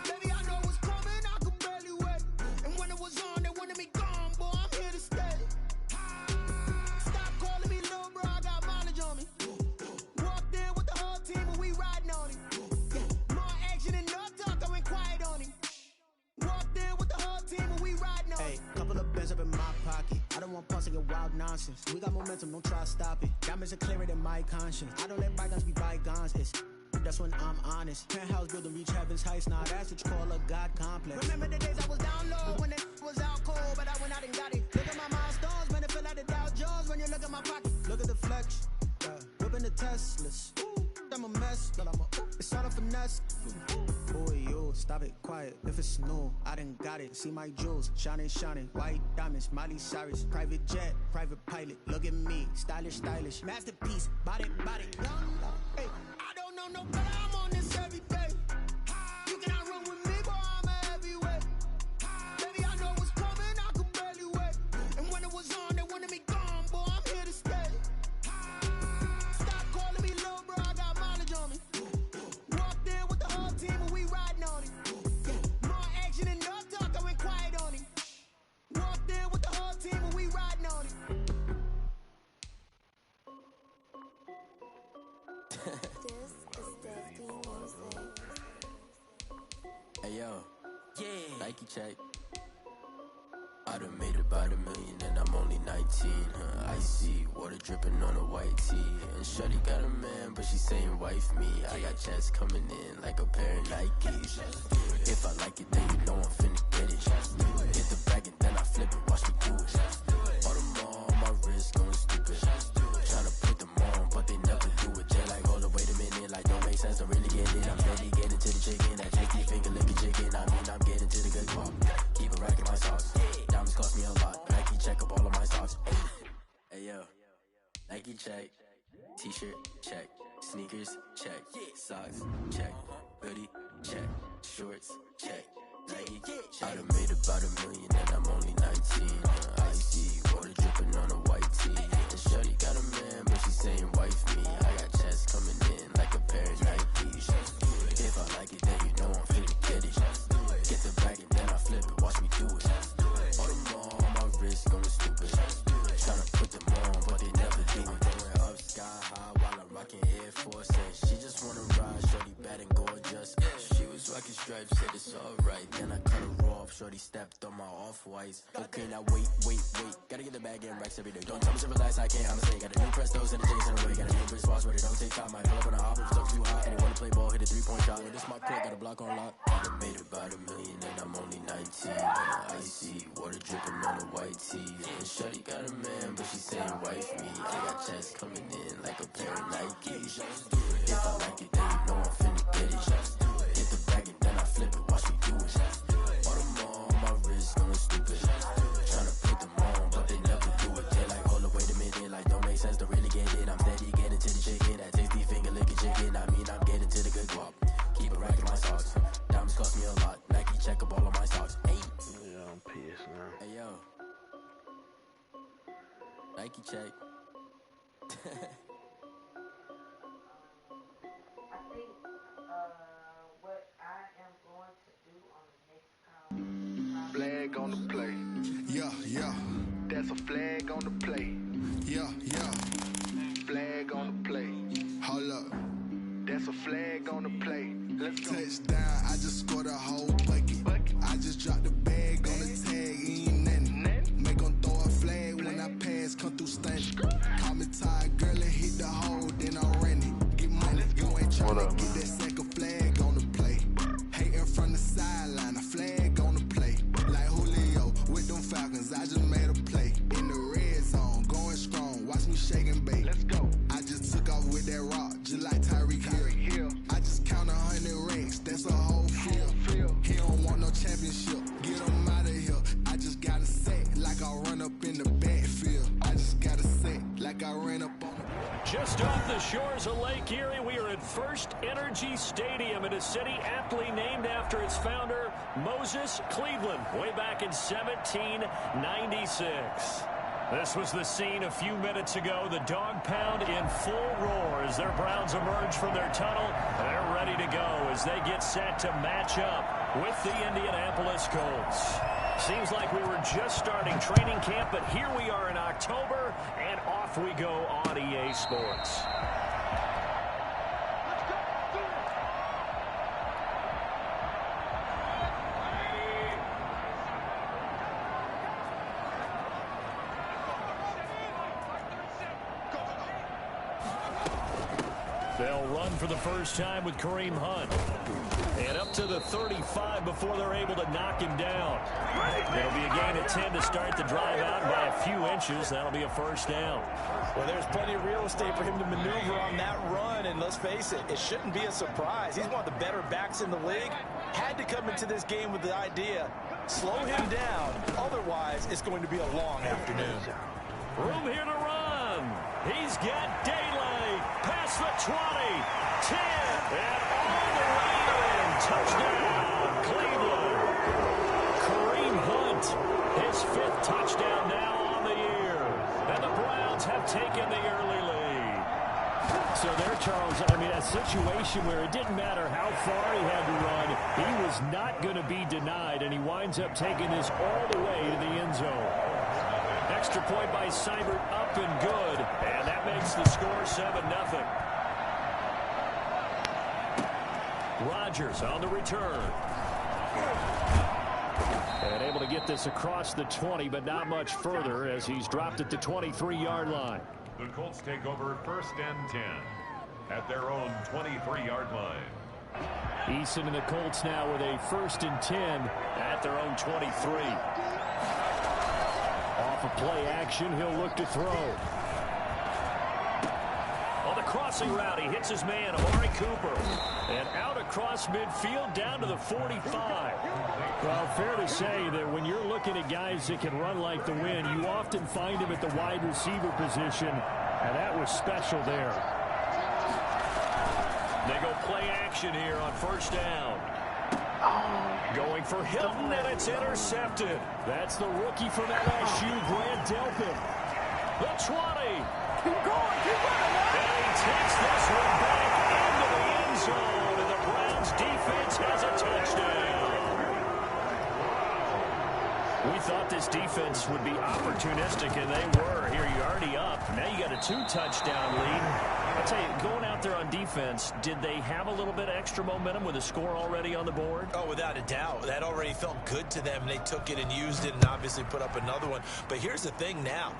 Baby, I know what's coming, I could barely wait. And when it was on, they wanted me gone, boy, I'm here to stay. Stop calling me little bro, I got mileage on me. Walked in with the whole team and we riding on it. Yeah, more action and no talk, I went quiet on it. Walked in with the whole team and we riding on it. hey, couple of bands up in my pocket. I don't want pulse your wild nonsense. We got momentum, don't try to stop it. Diamonds are clearer than my conscience. I don't let bygones be bygones. It's that's when I'm honest. Penthouse building, reach heaven's heights. Now that's what you call a God complex. Remember the days I was down low when it was out cold, but I went out and got it. Look at my milestones, man, it feel like the Dow Jones when you look at my pocket. Look at the flex, whipping the Teslas. Ooh, I'm a mess, but I'm a it's all a finesse. Boy, yo, stop it, quiet. If it's new, I done got it. See my jewels, shining, shining. White diamonds, Miley Cyrus. Private jet, private pilot. Look at me, stylish, stylish. Masterpiece, body, body. Young, hey, I don't know no better, I'm on this every day. You cannot run with me, boy, I'm a heavyweight. Baby, I know what's coming, I could barely wait. And when it was on, they wanted me gone, boy, I'm here to stay. Stop calling me little bro, I got mileage on me. Walked in with the whole team and we riding on it. Yeah, more action and no talk, I went quiet on it. Walked in with the whole team and we riding on it. This is Dusty Music. Hey yo, Yeah. Nike check. I done made about $1 million and I'm only 19. Icy water dripping on a white tee. And shorty got a man, but she saying wife me. I got checks coming in like a pair of Nikes. If I like it, then you know I'm finna get it. Hit the bag and then I flip it, watch me do it. All them on my wrist going stupid. Tryna put them on, but they never do it. They like, hold up, wait a minute, like don't make sense, don't really get it. I'm steady getting to the chicken, that tricky finger licking chicken. I mean, I'm getting to the good part. Keep a rack in my socks. Diamonds cost me a lot. Nike check up all of my socks. Hey yo, Nike check. T-shirt check. Sneakers check. Socks check. Hoodie check. Shorts check. Nike I done made about $1 million and I'm only 19. Icy water dripping on a white tee. And shorty got a man, but she saying wife me. I got checks coming in like a pair of Nikes. If I like it, then you know I'm finna get it. Get the bag and then I flip it, watch me do it. All them on my wrist going stupid. Tryna put them on, but they never do it. Going up sky high while I'm rocking Air Force. And she just wanna ride, shorty bad and gorgeous. She was rocking stripes, said it's alright. Then I cut her off, shorty stepped on my off-whites. Okay, now wait. Gotta get the bag and racks every day. Don't tell me to relax, I can't honestly. Got a new Prestos and the J's in the way. Got a new British spots, but it don't take time. I pull up on a hop if it's too hot. And they wanna play ball, hit a 3-point shot. With this my court, got a block on lock. I done made about $1 million and I'm only 19. Icy water dripping on a white tee. And shorty got a man, but she saying wife me. I got checks coming in like a pair of Nikes. If I like it, then you know I'm finna get it. Hit the bag and then I flip it, watch me do it. All them on my wrist going stupid. Tryna put them on, but they never do it. They like, hold up, wait a minute, like don't make sense, don't really get it. I'm steady getting to the chicken, that tasty finger licking chicken. I mean, I'm getting to the good guap. Keep a rack in my socks. Diamonds cost me a lot. Nike check up all of my socks. Hey. Yeah, I'm pissed now. Hey yo. Nike check. I think what I am going to do on the next call. Flag on the play. Yeah. That's a flag on the play. Yeah. Flag on the play. Hold up. That's a flag on the play. Let's go. Touchdown, I just scored a whole bucket. I just dropped the bag on the tag, ain't nothing. Make 'em throw a flag when I pass, come through stunning. Call me tired, girl, and hit the hole, then I run it. Get money, you ain't tryna get that second flag on the play. Hating from the sideline, a flag on the play. Like Julio with them Falcons, I just made a play. In the red zone, going strong, watch me shake and bake. Let's go. I just took off with that rock, just like Tyreek Hill. I just count 100 racks, that's a whole field. He don't want no championship, get him out of here. I just gotta set like I run up in the backfield. I just gotta set like I ran up on the... Just off the shores of Lake Erie, we are at First Energy Stadium in a city aptly named after its founder, Moses Cleveland, way back in 1796. This was the scene a few minutes ago. The dog pound in full roar as their Browns emerge from their tunnel. They're ready to go as they get set to match up with the Indianapolis Colts. Seems like we were just starting training camp, but here we are in October, and off we go on EA Sports. They'll run for the first time with Kareem Hunt. And up to the 35 before they're able to knock him down. It'll be a gain of 10 to start the drive out by a few inches. That'll be a first down. Well, there's plenty of real estate for him to maneuver on that run. And let's face it, it shouldn't be a surprise. He's one of the better backs in the league. Had to come into this game with the idea, slow him down. Otherwise, it's going to be a long afternoon. Room here to run. He's got daylight. Past the 20, 10, and all the way in. Touchdown, Cleveland. Kareem Hunt, his 5th touchdown now on the year. And the Browns have taken the early lead. So there, Charles, I mean, a situation where it didn't matter how far he had to run, he was not going to be denied, and he winds up taking this all the way to the end zone. Extra point by Seibert, up and good, and that makes the score 7-0. Rodgers on the return. And able to get this across the 20, but not much further as he's dropped at the 23-yard line. The Colts take over 1st and 10 at their own 23-yard line. Eason and the Colts now with a 1st and 10 at their own 23. Off of play action, he'll look to throw. On the crossing route, he hits his man, Amari Cooper. And out across midfield, down to the 45. Well, fair to say that when you're looking at guys that can run like the wind, you often find him at the wide receiver position, and that was special there. They go play action here on 1st down. Going for Hilton, and it's intercepted. That's the rookie from LSU, Grant Delpit. The 20. Keep going, keep running. And he takes this one back into the end zone, and the Browns defense has a touchdown. We thought this defense would be opportunistic, and they were. Here, you're already up. Now you got a 2-touchdown lead. I'll tell you, going out there on defense, did they have a little bit of extra momentum with a score already on the board? Oh, without a doubt. That already felt good to them. They took it and used it and obviously put up another one. But here's the thing now.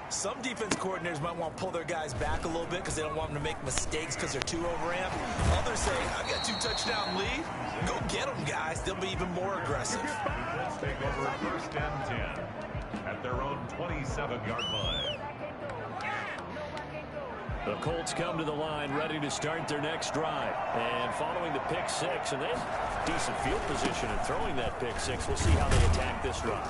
Some defense coordinators might want to pull their guys back a little bit because they don't want them to make mistakes because they're too overamped. Others say, I've got a 2-touchdown lead. Go get them, guys. They'll be even more aggressive. Let's take over 1st and 10 at their own 27-yard line. The Colts come to the line ready to start their next drive. And following the pick 6, and they have decent field position in throwing that pick 6. We'll see how they attack this drive.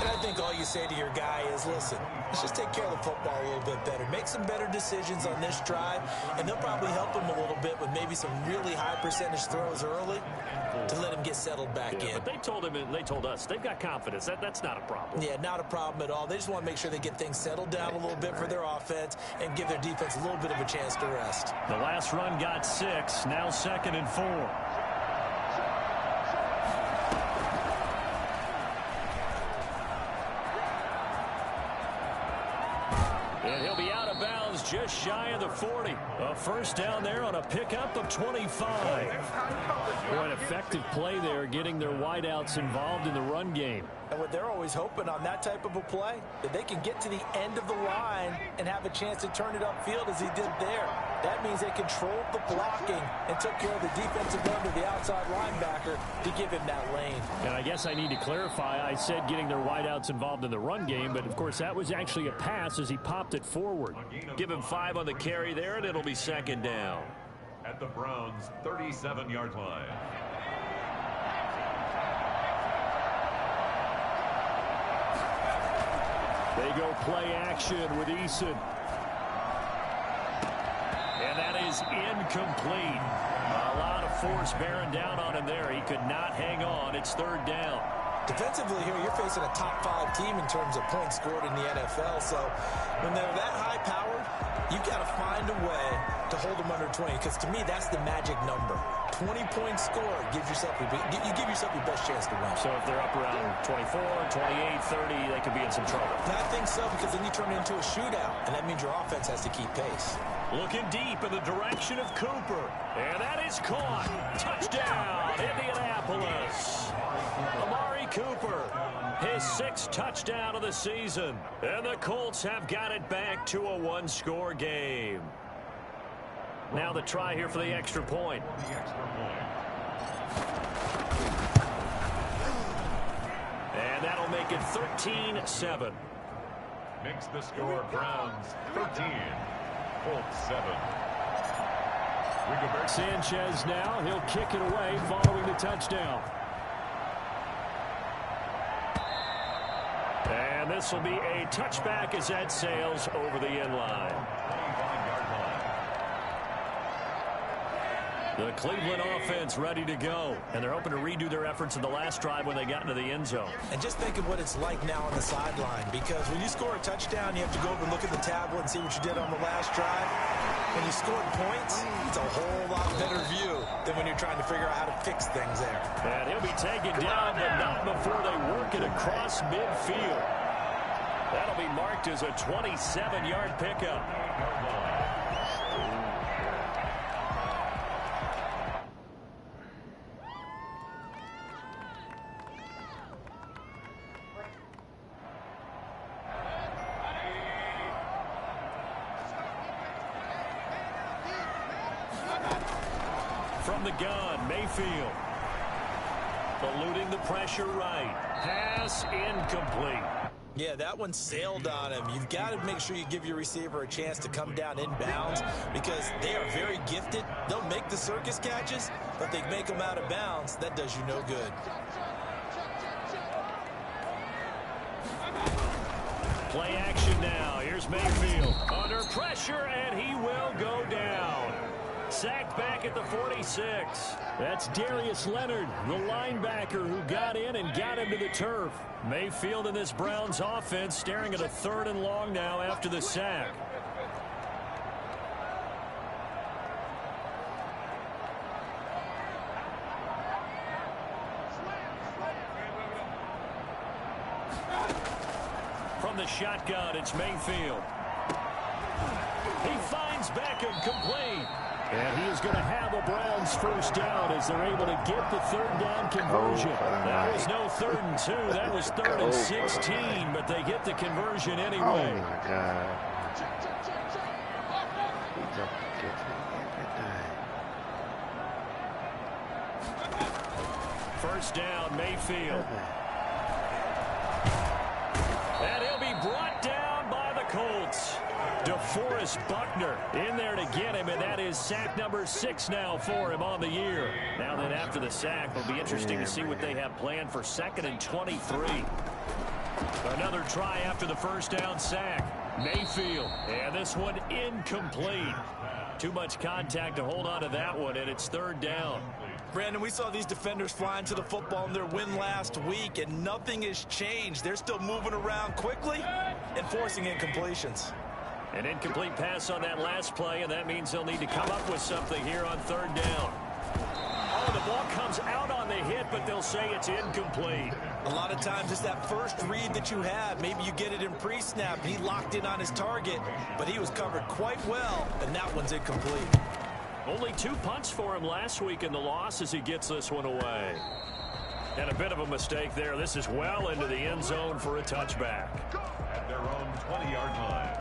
And I think all you say to your guy is, listen, let's just take care of the football a little bit better. Make some better decisions on this drive, and they'll probably help him a little bit with maybe some really high percentage throws early to let him get settled back in. But they told him, and they told us, they've got confidence. That's not a problem. Yeah, not a problem at all. They just want to make sure they get things settled down a little bit for their offense and give their defense a little bit of a chance to rest. The last run got 6, now 2nd and 4. And he'll be out of bounds just shy of the 40. A first down there on a pickup of 25. Boy, an effective play there, getting their wideouts involved in the run game. And what they're always hoping on that type of a play, that they can get to the end of the line and have a chance to turn it upfield as he did there. That means they controlled the blocking and took care of the defensive end of the outside linebacker to give him that lane. And I guess I need to clarify, I said getting their wideouts involved in the run game, but of course that was actually a pass as he popped it forward. Give him 5 on the carry there, and it'll be second down. At the Browns' 37-yard line. They go play action with Eason. And that is incomplete. A lot of force bearing down on him there. He could not hang on. It's third down. Defensively here, you're facing a top 5 team in terms of points scored in the NFL. So when they're that high-powered, you've got to find a way to hold them under 20. Because to me, that's the magic number. 20-point score gives yourself you give yourself your best chance to win. So if they're up around 24, 28, 30, they could be in some trouble. I think so, because then you turn it into a shootout, and that means your offense has to keep pace. Looking deep in the direction of Cooper. And that is caught. Touchdown, Indianapolis. Amari Cooper, his 6th touchdown of the season. And the Colts have got it back to a 1-score game. Now the try here for the extra point. And that'll make it 13-7. Makes the score Browns 13. Colts 7. Sanchez now. He'll kick it away following the touchdown. And this will be a touchback as that sails over the end line. The Cleveland offense ready to go. And they're hoping to redo their efforts in the last drive when they got into the end zone. And just think of what it's like now on the sideline. Because when you score a touchdown, you have to go over and look at the tablet and see what you did on the last drive. When you scored points, it's a whole lot better view than when you're trying to figure out how to fix things there. And he'll be taken down, but not before they work it across midfield. That'll be marked as a 27-yard pickup. From the gun, Mayfield. Eluding the pressure right. Pass incomplete. Yeah, that one sailed on him. You've got to make sure you give your receiver a chance to come down inbounds because they are very gifted. They'll make the circus catches, but if they make them out of bounds, that does you no good. Play action now. Here's Mayfield. Under pressure, and he will go down. Sacked back at the 46. That's Darius Leonard, the linebacker who got in and got him to the turf. Mayfield in this Browns offense staring at a 3rd and long now after the sack. From the shotgun, it's Mayfield. He finds Beckham complete. And he is going to have a Browns first down as they're able to get the 3rd down conversion. That was no 3rd and 2. That was 3rd and 16, but they get the conversion anyway. Oh, my God. First down, Mayfield. And he'll be brought down by the Colts. DeForest Buckner in there to get him, and that is sack number 6 now for him on the year. Now then, after the sack, it'll be interesting to see what they have planned for 2nd and 23. Another try after the first down sack. Mayfield, and this one incomplete. Too much contact to hold on to that one, and it's 3rd down. Brandon, we saw these defenders flying to the football in their win last week, and nothing has changed. They're still moving around quickly and forcing incompletions. An incomplete pass on that last play, and that means they'll need to come up with something here on 3rd down. Oh, the the ball comes out on the hit, but they'll say it's incomplete. A lot of times it's that first read that you have. Maybe you get it in pre-snap. He locked in on his target, but he was covered quite well, and that one's incomplete. Only 2 punts for him last week in the loss as he gets this one away. And a bit of a mistake there. This is well into the end zone for a touchback. At their own 20-yard line.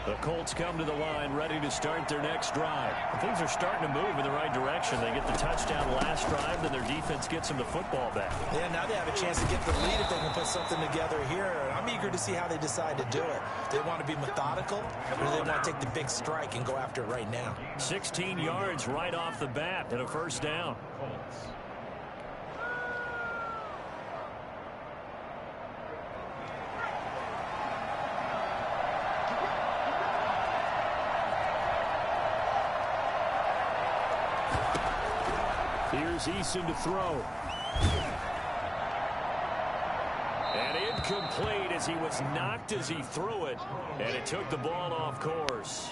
The Colts come to the line ready to start their next drive. Things are starting to move in the right direction. They get the touchdown last drive, then their defense gets them the football back. Yeah, now they have a chance to get the lead if they can put something together here. I'm eager to see how they decide to do it. Do they want to be methodical, or do they want to take the big strike and go after it right now? 16 yards right off the bat and a first down. Here's Eason to throw. And incomplete as he was knocked as he threw it. And it took the ball off course.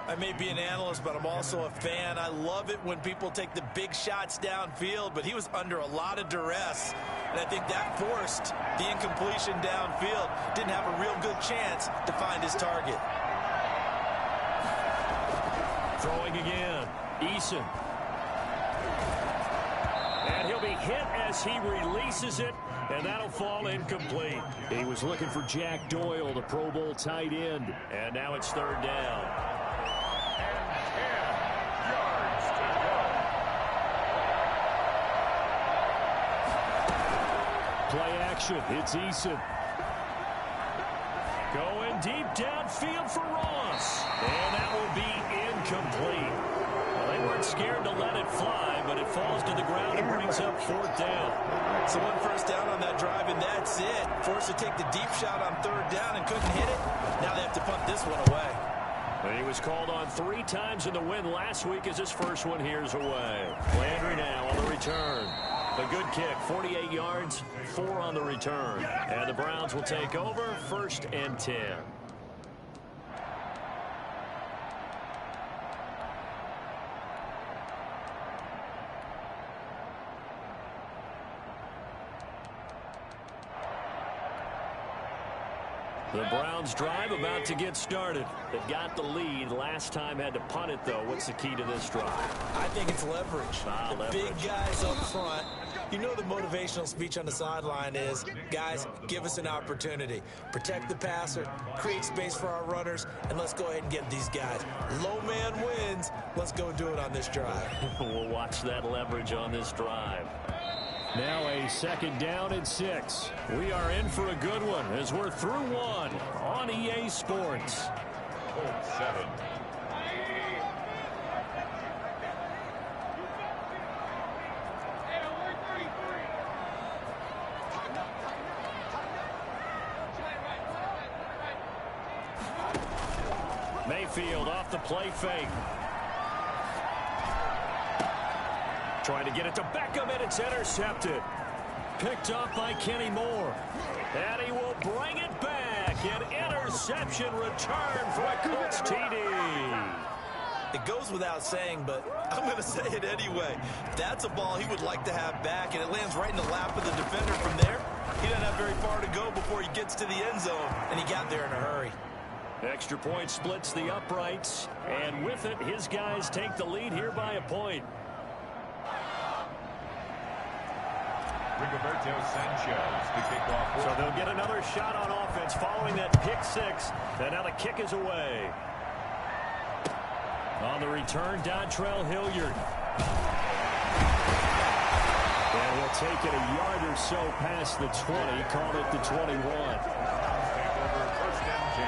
I may be an analyst, but I'm also a fan. I love it when people take the big shots downfield, but he was under a lot of duress. And I think that forced the incompletion downfield. Didn't have a real good chance to find his target. Throwing again. Eason. And he'll be hit as he releases it, and that'll fall incomplete. He was looking for Jack Doyle, the Pro Bowl tight end, and now it's third down. And 10 yards to go. Play action. It's Eason. Going deep downfield for Ross. And that will be incomplete. Well, they weren't scared to let it fly, but it falls to the ground and brings up fourth down. So one first down on that drive, and that's it. Forced to take the deep shot on third down and couldn't hit it. Now they have to punt this one away. And he was called on 3 times in the win last week as his first one here's away. Landry now on the return. A good kick, 48 yards, 4 on the return. And the Browns will take over, 1st and 10. The Browns drive about to get started. They've got the lead. Last time had to punt it, though. What's the key to this drive? I think it's leverage. Leverage. Big guys up front. You know the motivational speech on the sideline is, guys, give us an opportunity. Protect the passer, create space for our runners, and let's go ahead and get these guys. Low man wins. Let's go do it on this drive. We'll watch that leverage on this drive. Now a 2nd down and 6. We are in for a good one as we're through one on EA Sports. 7. Mayfield off the play fake. Trying to get it to Beckham, and it's intercepted. Picked up by Kenny Moore. And he will bring it back. An interception return for a Colts TD. It goes without saying, but I'm going to say it anyway. That's a ball he would like to have back, and it lands right in the lap of the defender from there. He doesn't have very far to go before he gets to the end zone, and he got there in a hurry. Extra point splits the uprights, and with it, his guys take the lead here by a point. Rigoberto Sanchez to kick off. So they'll get another shot on offense following that pick 6, and now the kick is away. On the return, Dontrell Hilliard. And he'll take it a yard or so past the 20, call it the 21. Take over 1st and 10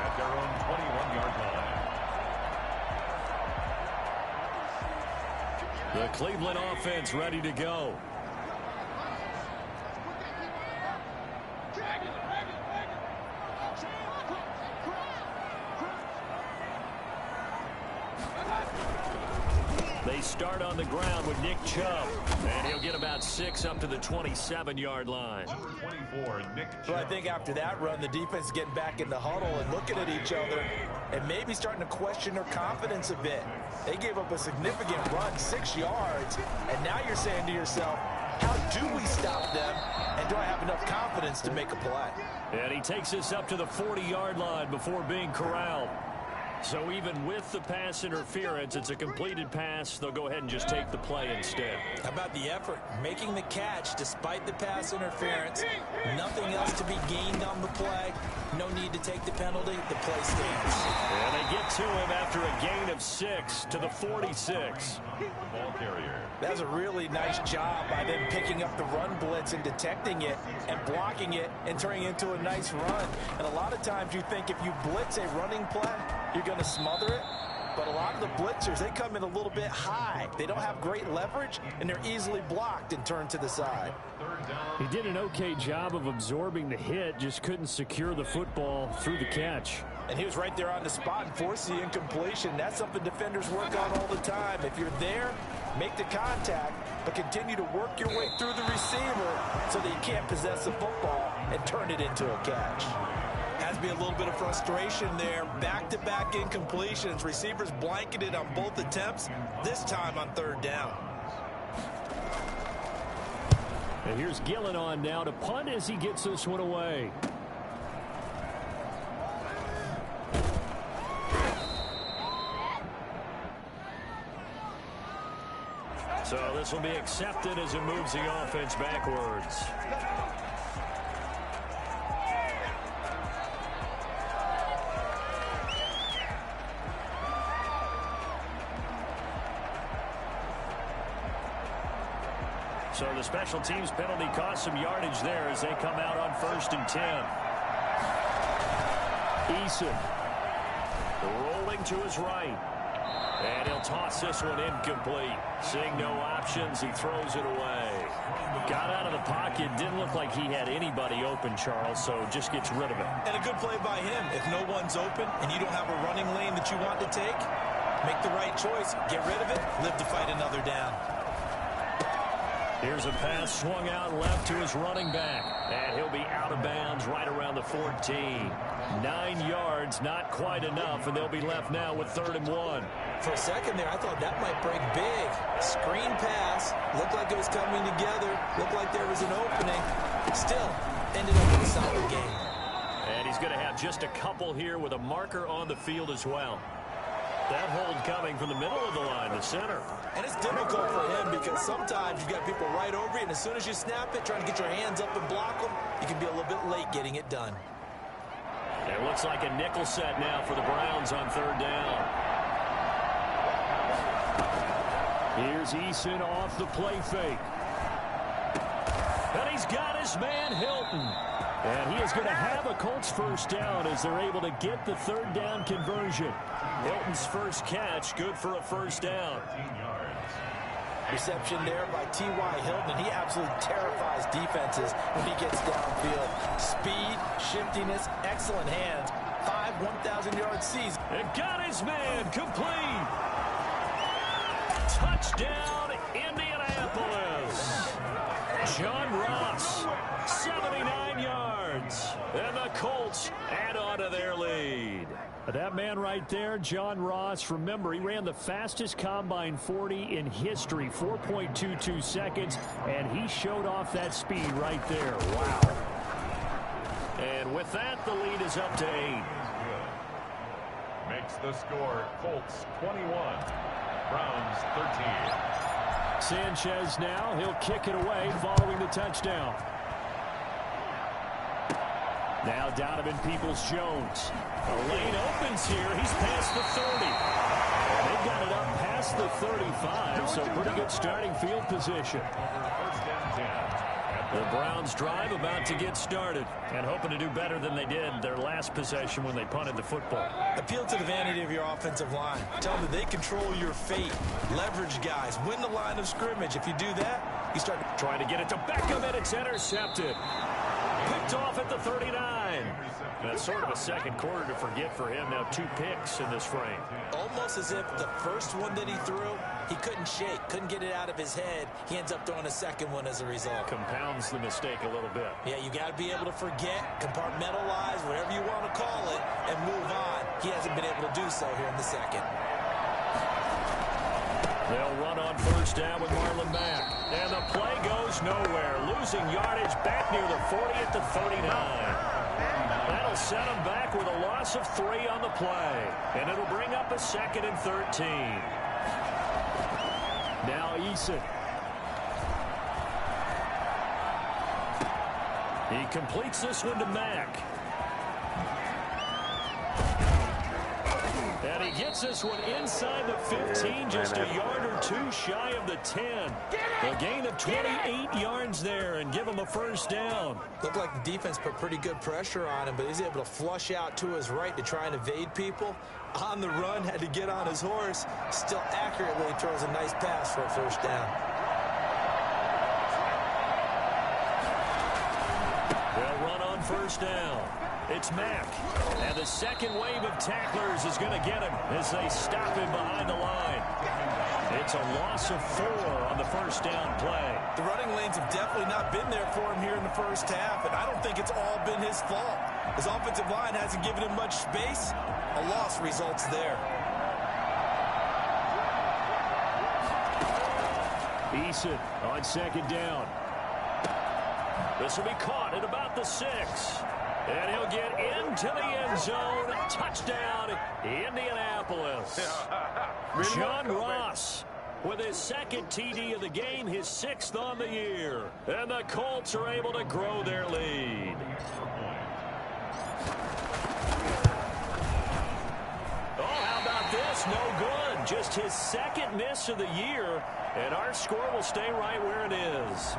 at their own 21-yard line. The Cleveland offense ready to go. They start on the ground with Nick Chubb. And he'll get about 6 up to the 27-yard line. Number 24, Nick Chubb. Well, I think after that run, the defense is getting back in the huddle and looking at each other and maybe starting to question their confidence a bit. They gave up a significant run, 6 yards, and now you're saying to yourself, how do we stop them, and do I have enough confidence to make a play? And he takes us up to the 40-yard line before being corralled. So even with the pass interference, it's a completed pass. They'll go ahead and just take the play instead. How about the effort? Making the catch despite the pass interference. Nothing else to be gained on the play. No need to take the penalty. The play stands. And they get to him after a gain of 6 to the 46. Ball carrier. That's a really nice job by them picking up the run blitz and detecting it and blocking it and turning it into a nice run. And a lot of times you think if you blitz a running play, you're going to smother it. But a lot of the blitzers, they come in a little bit high. They don't have great leverage, and they're easily blocked and turned to the side. He did an okay job of absorbing the hit, just couldn't secure the football through the catch. And he was right there on the spot and forced the incompletion. That's something defenders work on all the time. If you're there, make the contact, but continue to work your way through the receiver so that you can't possess the football and turn it into a catch. Has to be a little bit of frustration there. Back-to-back incompletions. Receivers blanketed on both attempts, this time on 3rd down. And here's Gillen on now to punt as he gets this one away. So this will be accepted as it moves the offense backwards. So the special teams penalty cost some yardage there as they come out on 1st and 10. Eason rolling to his right. And he'll toss this one incomplete. Seeing no options, he throws it away. Got out of the pocket. Didn't look like he had anybody open, Charles, so just gets rid of it. And a good play by him. If no one's open and you don't have a running lane that you want to take, make the right choice. Get rid of it. Live to fight another down. Here's a pass swung out left to his running back. And he'll be out of bounds right around the 14. 9 yards, not quite enough, and they'll be left now with 3rd and 1. For a second there, I thought that might break big. Screen pass. Looked like it was coming together. Looked like there was an opening. Still, ended up with a solid game. And he's going to have just a couple here with a marker on the field as well. That hold coming from the middle of the line, the center. And it's difficult for him because sometimes you've got people right over you, and as soon as you snap it, trying to get your hands up and block them, you can be a little bit late getting it done. It looks like a nickel set now for the Browns on 3rd down. Here's Eason off the play fake. And he's got his man Hilton. And he is going to have a Colts 1st down as they're able to get the 3rd down conversion. Hilton's first catch, good for a 1st down. Reception there by T.Y. Hilton, and he absolutely terrifies defenses when he gets downfield. Speed, shiftiness, excellent hands. 5 1,000-yard seasons. And got his man complete. Touchdown, Indianapolis. John Ross, 79 yards. And the Colts add on to their lead. That man right there, John Ross, remember, he ran the fastest combine 40 in history, 4.22 seconds, and he showed off that speed right there. Wow. And with that, the lead is up to 8. Makes the score Colts 21, Browns 13. Sanchez now, he'll kick it away following the touchdown. Now Donovan Peoples-Jones. The lane opens here. He's past the 30. And they've got it up past the 35, so pretty good starting field position. The Browns drive about to get started and hoping to do better than they did their last possession when they punted the football. Appeal to the vanity of your offensive line. Tell them that they control your fate. Leverage guys. Win the line of scrimmage. If you do that, you start trying to get it to Beckham, and it's intercepted. Picked off at the 39. That's sort of a second quarter to forget for him. Now 2 picks in this frame. Almost as if the first one that he threw, he couldn't shake, couldn't get it out of his head. He ends up throwing a second one as a result. Compounds the mistake a little bit. Yeah, you got to be able to forget, compartmentalize, whatever you want to call it, and move on. He hasn't been able to do so here in the second. They'll run on first down with Marlon Mack. And the play goes nowhere. Losing yardage back near the 40 at the 39. That'll set them back with a loss of 3 on the play. And it'll bring up a 2nd and 13. Now Eason. He completes this one to Mack. And he gets this one inside the 15, just a yard or 2 shy of the 10. A gain of 28 yards there and give him a first down. Looked like the defense put pretty good pressure on him, but he's able to flush out to his right to try and evade people. On the run, had to get on his horse. Still accurately throws a nice pass for a first down. They'll run on first down. It's Mack. And the second wave of tacklers is going to get him as they stop him behind the line. It's a loss of 4 on the first down play. The running lanes have definitely not been there for him here in the first half, and I don't think it's all been his fault. His offensive line hasn't given him much space. A loss results there. Eason on second down. This will be caught at about the 6. And he'll get into the end zone. Touchdown, Indianapolis. John Ross with his 2nd TD of the game, his 6th on the year. And the Colts are able to grow their lead. Oh, how about this? No good. Just his 2nd miss of the year. And our score will stay right where it is.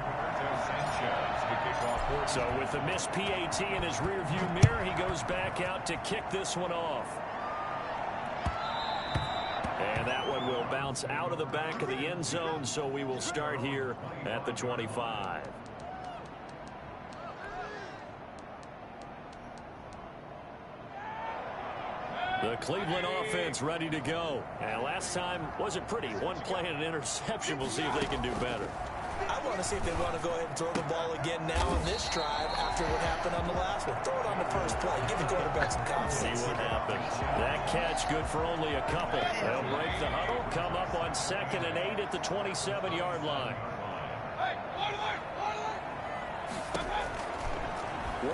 So with the missed PAT in his rearview mirror, he goes back out to kick this one off. And that one will bounce out of the back of the end zone, so we will start here at the 25. The Cleveland offense ready to go. And last time wasn't pretty. One play and an interception. We'll see if they can do better. I want to see if they want to go ahead and throw the ball again now on this drive after what happened on the last one. Throw it on the first play. Give the quarterback some confidence. See what happens. That catch good for only a couple. They'll break the huddle, come up on 2nd and 8 at the 27-yard line.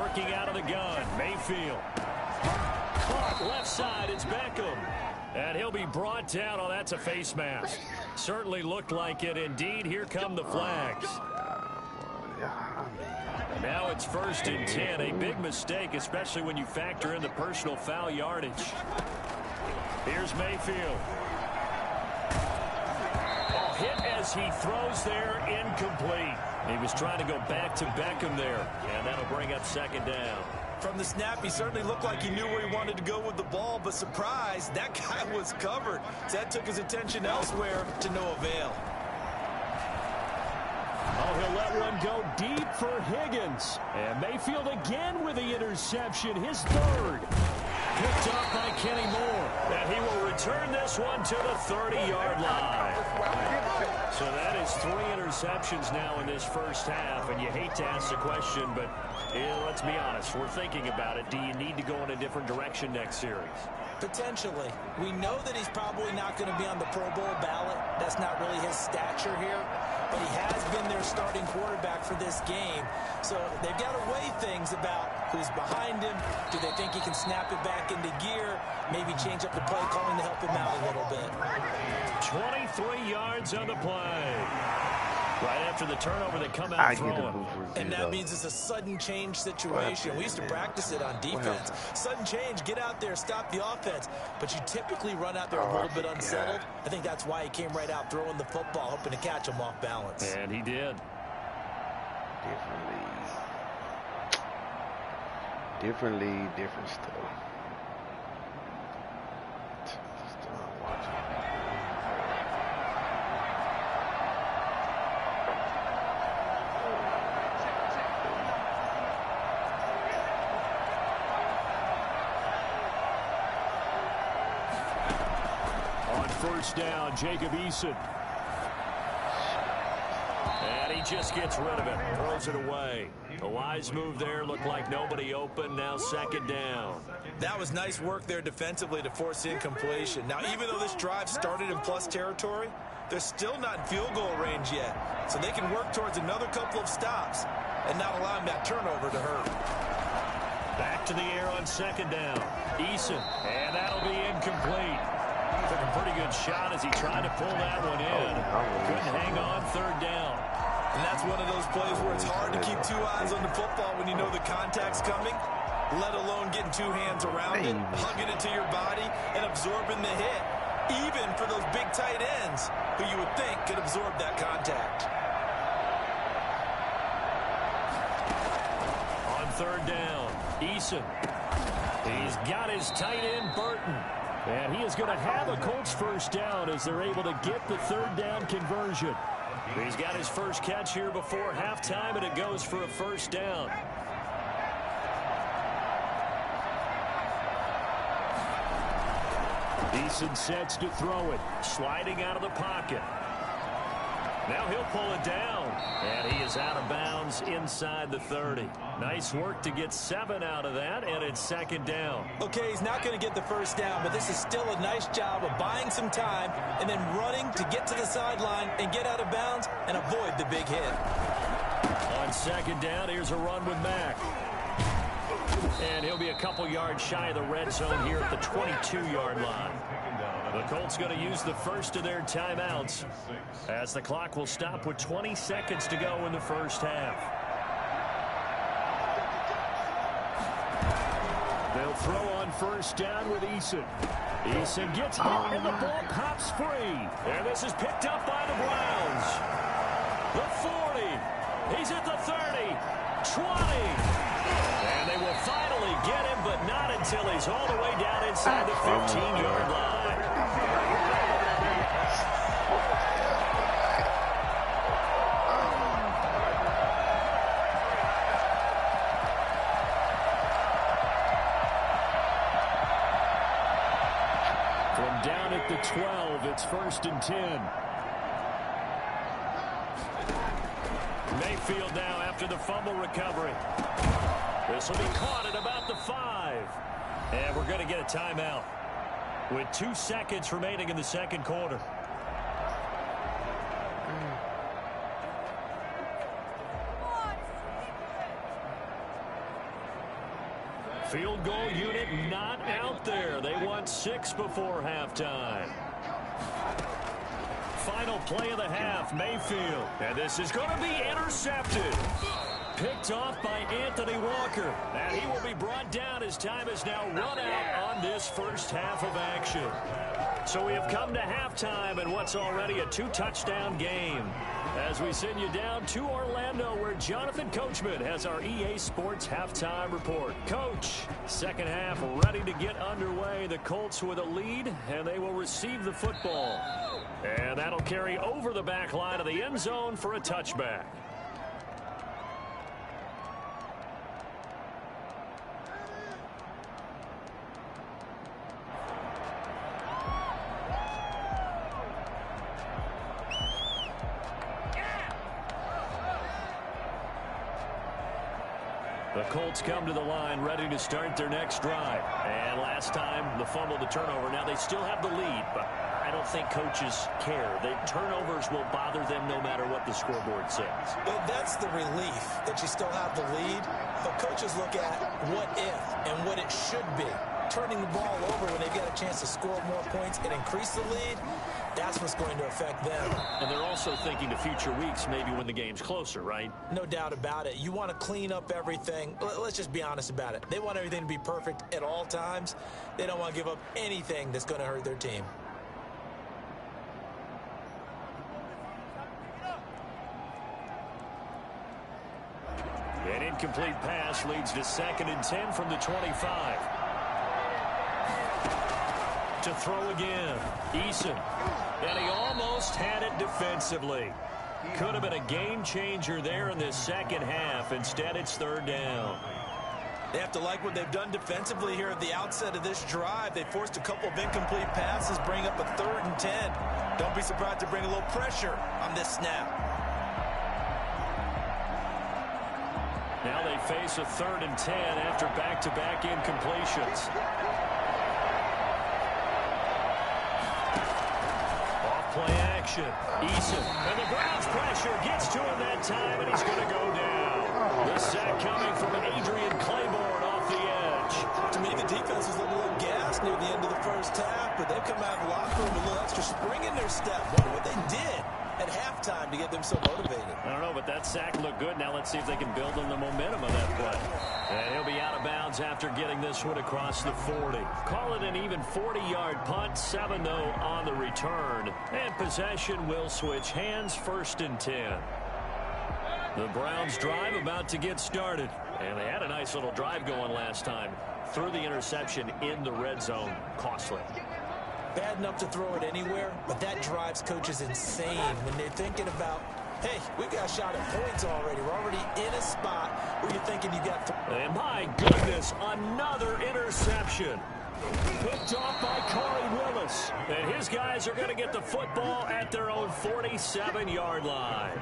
Working out of the gun, Mayfield. Caught left side, it's Beckham. And he'll be brought down. Oh, that's a face mask. Certainly looked like it. Indeed, here come the flags. Now it's 1st and 10. A big mistake, especially when you factor in the personal foul yardage. Here's Mayfield. Oh, hit as he throws there, incomplete. He was trying to go back to Beckham there. And that'll bring up 2nd down. From the snap, he certainly looked like he knew where he wanted to go with the ball, but surprise, that guy was covered. So that took his attention elsewhere to no avail. Oh, he'll let one go deep for Higgins. And Mayfield again with the interception, his 3rd. Picked up by Kenny Moore. And he will return this one to the 30-yard line. So that is 3 interceptions now in this first half. And you hate to ask the question, but let's be honest. We're thinking about it. Do you need to go in a different direction next series? Potentially. We know that he's probably not going to be on the Pro Bowl ballot. That's not really his stature here. But he has been their starting quarterback for this game. So they've got to weigh things about who's behind him. Do they think he can snap it back into gear? Maybe change up the play calling to help him out a little bit. 23 yards on the play. Right after the turnover, they come out throwing. And that means it's a sudden change situation. We used to practice it on defense. Sudden change, get out there, stop the offense. But you typically run out there a little bit unsettled. I think that's why he came right out throwing the football, hoping to catch him off balance. And he did. Different league, different stuff. Still not watching. first down, Jacob Eason. And he just gets rid of it, throws it away. A wise move there, looked like nobody open, now second down. That was nice work there defensively to force incompletion. Now, even though this drive started in plus territory, they're still not in field goal range yet. So they can work towards another couple of stops and not allowing that turnover to hurt. Back to the air on second down. Eason, and that'll be incomplete. Took a pretty good shot as he tried to pull that one in. Couldn't hang on third down. And that's one of those plays where it's hard to keep two eyes on the football when you know the contact's coming, let alone getting two hands around it, hugging it to your body, and absorbing the hit, even for those big tight ends who you would think could absorb that contact. On third down, Eason. He's got his tight end, Burton. And he is going to have a Colts first down as they're able to get the third down conversion. He's got his first catch here before halftime, and it goes for a first down. Eason sets to throw it, sliding out of the pocket. Now he'll pull it down, and he is out of bounds inside the 30. Nice work to get 7 out of that, and it's second down. Okay, he's not going to get the first down, but this is still a nice job of buying some time and then running to get to the sideline and get out of bounds and avoid the big hit. On second down, here's a run with Mack. And he'll be a couple yards shy of the red zone here at the 22-yard line. The Colts going to use the first of their timeouts as the clock will stop with 20 seconds to go in the first half. They'll throw on first down with Eason. Eason gets hit and the ball pops free. And this is picked up by the Browns. The 40. He's at the 30. 20. And they will finally get him, but not until he's all the way down inside the 15-yard line. From down at the 12, it's first and 10. Mayfield now after the fumble recovery. This will be caught at about the 5. And we're going to get a timeout with 2 seconds remaining in the second quarter. Field goal unit not out there. They want 6 before halftime. Final play of the half, Mayfield. And this is going to be intercepted. Picked off by Anthony Walker. And he will be brought down as time is now run out on this first half of action. So we have come to halftime in what's already a 2-touchdown game. As we send you down to Orlando, where Jonathan Coachman has our EA Sports halftime report. Coach, second half ready to get underway. The Colts with a lead, and they will receive the football. And that'll carry over the back line of the end zone for a touchback. The Colts come to the line ready to start their next drive. And last time, the fumble, the turnover. Now they still have the lead, but I don't think coaches care. The turnovers will bother them no matter what the scoreboard says. That's the relief that you still have the lead. But coaches look at what if and what it should be. Turning the ball over when they've got a chance to score more points and increase the lead, that's what's going to affect them. And they're also thinking to future weeks, maybe when the game's closer, right? No doubt about it. You want to clean up everything. Let's just be honest about it. They want everything to be perfect at all times. They don't want to give up anything that's going to hurt their team. An incomplete pass leads to 2nd and 10 from the 25. To throw again, Eason. And he almost had it defensively. Could have been a game changer there in this second half. Instead, it's third down. They have to like what they've done defensively here at the outset of this drive. They forced a couple of incomplete passes, bring up a 3rd and 10. Don't be surprised to bring a little pressure on this snap. Now they face a 3rd and 10 after back-to-back incompletions. Off-play action. Eason. And the Browns pressure gets to him that time, and he's going to go down. The sack coming from Adrian Claiborne off the edge. To me, the defense was a little gassed near the end of the first half, but they've come out of the locker room with a little extra spring in their step. Wonder what they did at halftime to get them so motivated. I don't know, but that sack looked good. Now let's see if they can build on the momentum of that play. And he'll be out of bounds after getting this one across the 40. Call it an even 40-yard punt, 7 though on the return. And possession will switch hands, 1st and 10. The Browns drive about to get started. And they had a nice little drive going last time. Threw the interception in the red zone. Costly. Bad enough to throw it anywhere, but that drives coaches insane when they're thinking about, hey, we got a shot at points already. We're already in a spot where you're thinking you got... And my goodness, another interception. Picked off by Corey Willis. And his guys are going to get the football at their own 47-yard line.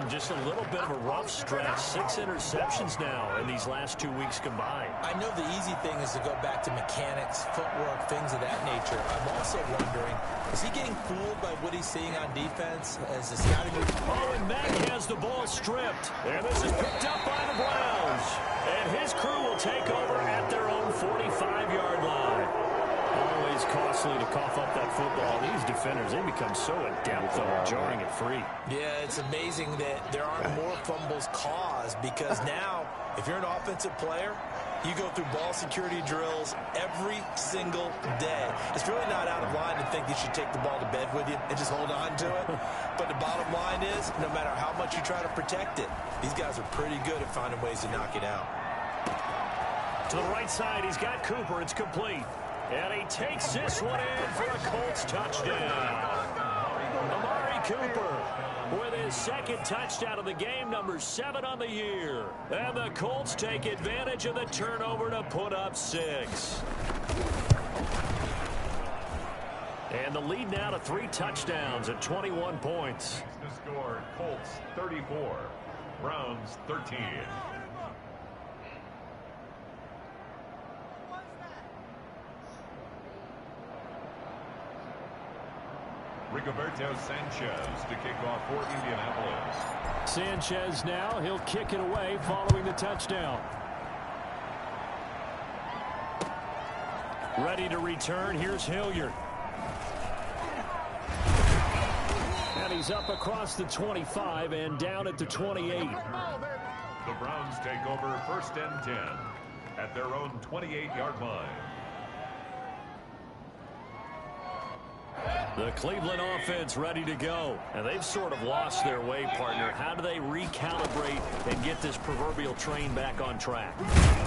Just a little bit of a rough stretch. 6 interceptions now in these last 2 weeks combined. I know the easy thing is to go back to mechanics, footwork, things of that nature. I'm also wondering, is he getting fooled by what he's seeing on defense as the scouting group? Oh, and Mack has the ball stripped. And this is picked up by the Browns. And his crew will take over at their own 45-yard line. Always costly to cough up that football. These defenders, they become so adept at jarring it free. Yeah, it's amazing that there aren't more fumbles caused because now, if you're an offensive player, you go through ball security drills every single day. It's really not out of line to think you should take the ball to bed with you and just hold on to it. But the bottom line is, no matter how much you try to protect it, these guys are pretty good at finding ways to knock it out. To the right side, he's got Cooper. It's complete. And he takes this one in for a Colts touchdown. Amari Cooper with his 2nd touchdown of the game, number 7 on the year. And the Colts take advantage of the turnover to put up 6. And the lead now to 3 touchdowns at 21 points. The score, Colts 34, Browns 13. Rigoberto Sanchez to kick off for Indianapolis. Sanchez now, he'll kick it away following the touchdown. Ready to return, here's Hilliard. And he's up across the 25 and down at the 28. The Browns take over 1st and 10 at their own 28-yard line. The Cleveland offense ready to go. And they've sort of lost their way, partner. How do they recalibrate and get this proverbial train back on track?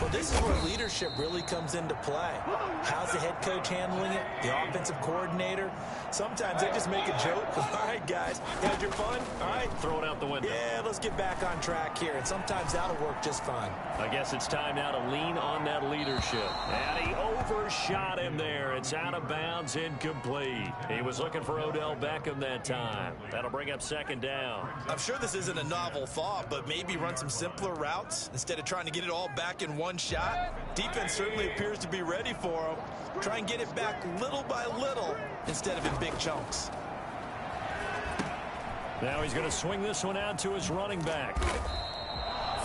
Well, this is where leadership really comes into play. How's the head coach handling it? The offensive coordinator? Sometimes they just make a joke. All right, guys, you had your fun? All right. Throw it out the window. Yeah, let's get back on track here. And sometimes that'll work just fine. I guess it's time now to lean on that leadership. And he overshot him there. It's out of bounds, incomplete. He was looking for Odell Beckham that time. That'll bring up 2nd down. I'm sure this isn't a novel thought, but maybe run some simpler routes instead of trying to get it all back in one shot. Defense certainly appears to be ready for him. Try and get it back little by little instead of in big chunks. Now he's going to swing this one out to his running back.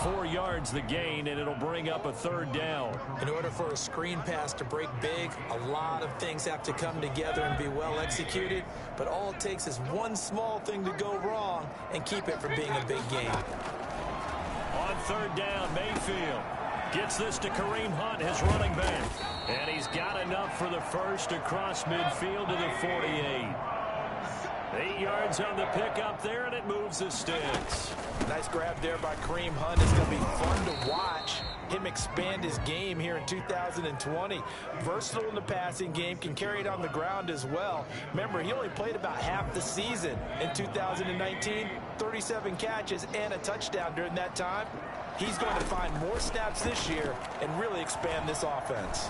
4 yards the gain, and it'll bring up a 3rd down. In order for a screen pass to break big, a lot of things have to come together and be well executed, but all it takes is one small thing to go wrong and keep it from being a big gain. On 3rd down, Mayfield gets this to Kareem Hunt, his running back. And he's got enough for the first across midfield to the 48. 8 yards on the pickup there, and it moves the sticks. Nice grab there by Kareem Hunt. It's going to be fun to watch him expand his game here in 2020. Versatile in the passing game, can carry it on the ground as well. Remember, he only played about half the season in 2019, 37 catches and a touchdown during that time. he's going to find more snaps this year and really expand this offense.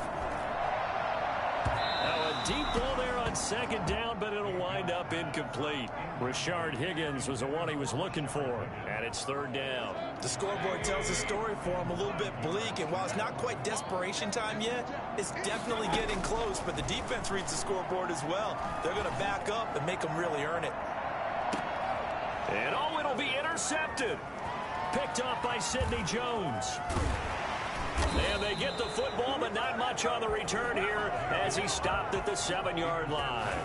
Now a deep ball there on second down, but it'll wind up incomplete. Rashard Higgins was the one he was looking for, and it's third down. The scoreboard tells a story for him, a little bit bleak, and while it's not quite desperation time yet, it's definitely getting close, but the defense reads the scoreboard as well. They're going to back up and make them really earn it. And oh, it'll be intercepted. Picked off by Sidney Jones. And they get the football, but not much on the return here as he stopped at the 7-yard line.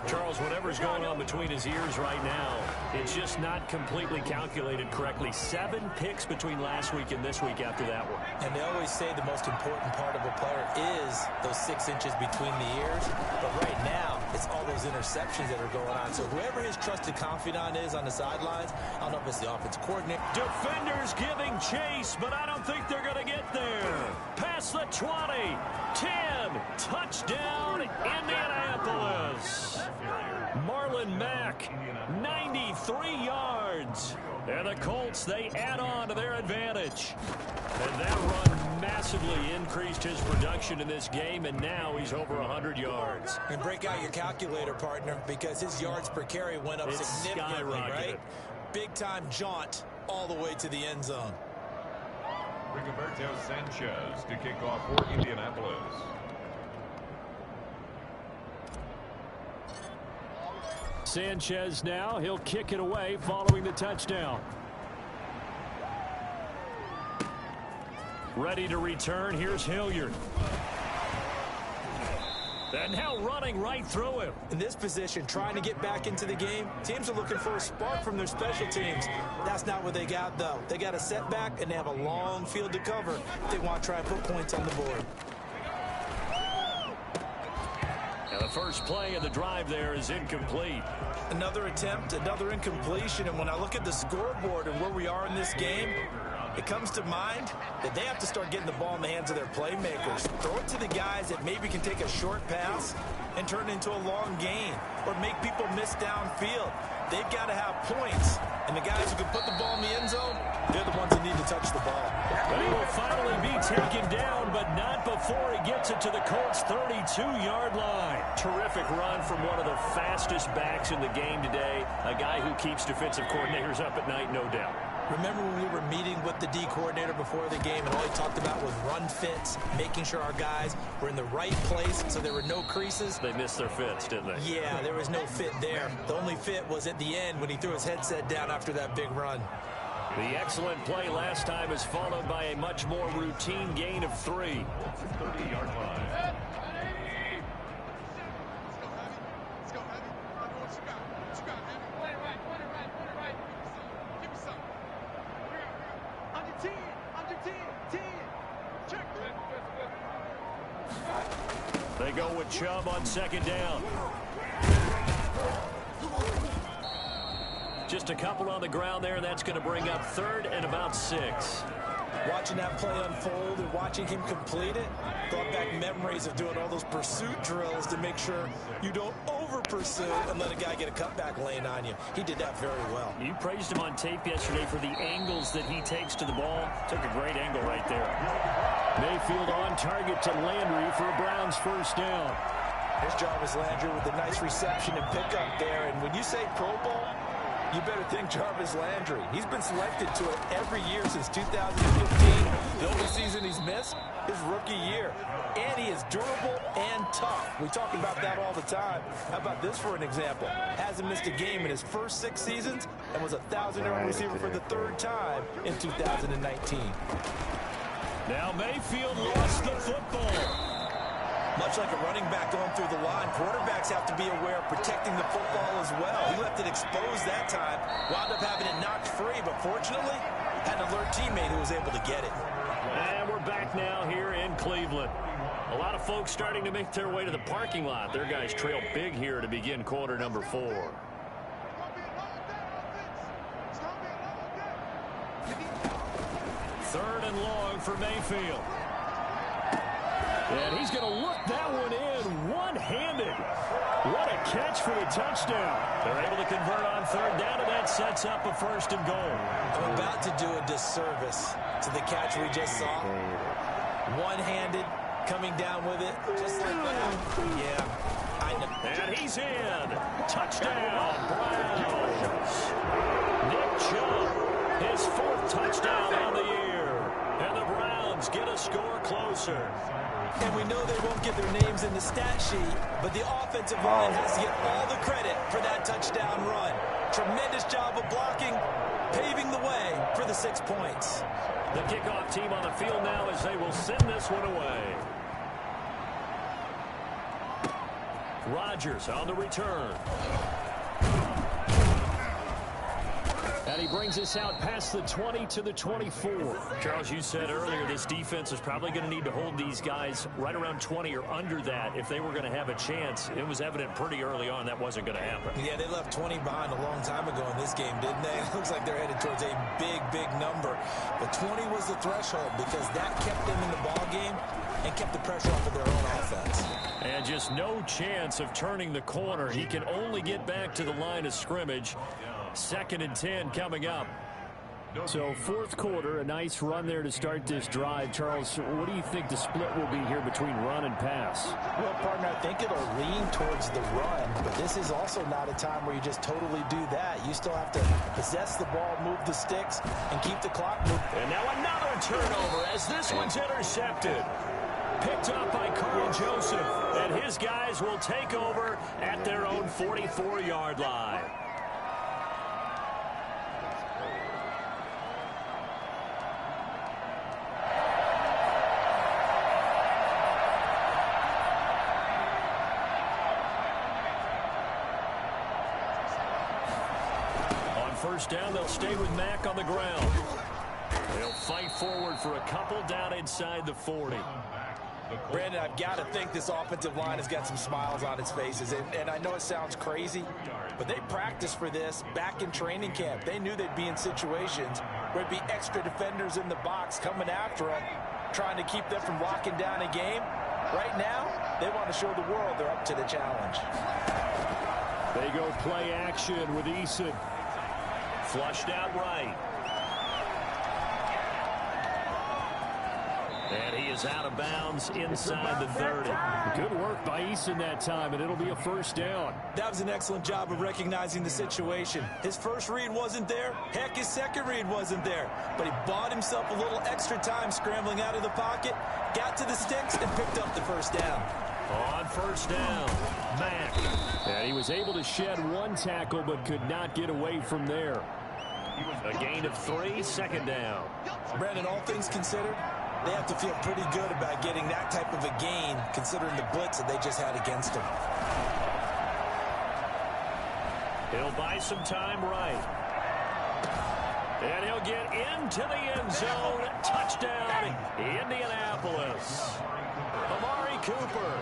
Charles, whatever's going on between his ears right now, it's just not completely calculated correctly. 7 picks between last week and this week after that one. And they always say the most important part of a player is those 6 inches between the ears. But right now, it's all those interceptions that are going on. So whoever his trusted confidant is on the sidelines, I don't know if it's the offensive coordinator. Defenders giving chase, but I don't think they're going to get there. Past the 20, 10, touchdown, Indianapolis. Marlon Mack, 93 yards. And the Colts, they add on to their advantage. And that run massively increased his production in this game, and now he's over 100 yards. And break out your calculator, partner, because his yards per carry went up significantly, right? Big-time jaunt all the way to the end zone. Rigoberto Sanchez to kick off for Indianapolis. Sanchez now, he'll kick it away following the touchdown. Ready to return, here's Hilliard. And now running right through him. In this position, trying to get back into the game, teams are looking for a spark from their special teams. That's not what they got, though. They got a setback, and they have a long field to cover. They want to try and put points on the board. Now the first play of the drive there is incomplete. Another attempt, another incompletion, and when I look at the scoreboard and where we are in this game, it comes to mind that they have to start getting the ball in the hands of their playmakers. Throw it to the guys that maybe can take a short pass and turn it into a long gain or make people miss downfield. They've got to have points, and the guys who can put the ball in the end zone, they're the ones that need to touch the ball. But he will finally be taken down, but not before he gets it to the Colts' 32-yard line. Terrific run from one of the fastest backs in the game today, a guy who keeps defensive coordinators up at night, no doubt. Remember when we were meeting with the D coordinator before the game, and all he talked about was run fits, making sure our guys were in the right place so there were no creases? They missed their fits, didn't they? Yeah, there was no fit there. The only fit was at the end when he threw his headset down after that big run. The excellent play last time is followed by a much more routine gain of 3. 30-yard line. They go with Chubb on second down. Just a couple on the ground there, and that's going to bring up third and about 6. Watching that play unfold and watching him complete it brought back memories of doing all those pursuit drills to make sure you don't over-pursue and let a guy get a cutback lane on you. He did that very well. You praised him on tape yesterday for the angles that he takes to the ball. Took a great angle right there. Mayfield on target to Landry for a Browns first down. Here's Jarvis Landry with a nice reception and pickup there. And when you say Pro Bowl, you better think Jarvis Landry. He's been selected to it every year since 2015. The only season he's missed is rookie year. And he is durable and tough. We talk about that all the time. How about this for an example? Hasn't missed a game in his first 6 seasons and was a 1,000-yard receiver for the 3rd time in 2019. Now Mayfield lost the football. Much like a running back going through the line, quarterbacks have to be aware of protecting the football as well. He left it exposed that time, wound up having it knocked free, but fortunately, had an alert teammate who was able to get it. And we're back now here in Cleveland. A lot of folks starting to make their way to the parking lot. Their guys trail big here to begin quarter number 4. Third and long for Mayfield. And he's going to look that one in one-handed. What a catch for the touchdown. They're able to convert on third down, and that sets up a 1st and goal. I'm about to do a disservice to the catch we just saw. One-handed, coming down with it, just like that. Yeah, I know. And he's in. Touchdown, Browns. Nick Chubb, his 4th touchdown on the year. And the Browns get a score closer. And we know they won't get their names in the stat sheet, but the offensive line has to get all the credit for that touchdown run. Tremendous job of blocking, paving the way for the 6 points. The kickoff team on the field now as they will send this one away. Rodgers on the return. And he brings us out past the 20 to the 24. Charles, you said earlier this defense is probably going to need to hold these guys right around 20 or under that if they were going to have a chance. It was evident pretty early on that wasn't going to happen. Yeah, they left 20 behind a long time ago in this game, didn't they? It looks like they're headed towards a big, big number. But 20 was the threshold because that kept them in the ball game and kept the pressure off of their own offense. And just no chance of turning the corner. He can only get back to the line of scrimmage. 2nd and 10 coming up. So 4th quarter, a nice run there to start this drive. Charles, what do you think the split will be here between run and pass? Well, partner, I think it'll lean towards the run, but this is also not a time where you just totally do that. You still have to possess the ball, move the sticks, and keep the clock moving. And now another turnover as this one's intercepted. Picked up by Carl Joseph, and his guys will take over at their own 44-yard line. First down, they'll stay with Mack on the ground. They'll fight forward for a couple down inside the 40. Brandon, I've got to think this offensive line has got some smiles on its faces. And I know it sounds crazy, but they practiced for this back in training camp. They knew they'd be in situations where there'd be extra defenders in the box coming after them, trying to keep them from locking down a game. Right now, they want to show the world they're up to the challenge. They go play action with Eason. Flushed out right. And he is out of bounds inside the 30. Good work by Eason that time, and it'll be a 1st down. That was an excellent job of recognizing the situation. His first read wasn't there. Heck, his second read wasn't there. But he bought himself a little extra time scrambling out of the pocket, got to the sticks, and picked up the 1st down. On 1st down, Mack. And he was able to shed 1 tackle, but could not get away from there. A gain of 3, 2nd down. Brandon, all things considered, they have to feel pretty good about getting that type of a gain, considering the blitz that they just had against him. He'll buy some time right. And he'll get into the end zone. Touchdown, Indianapolis. Amari Cooper,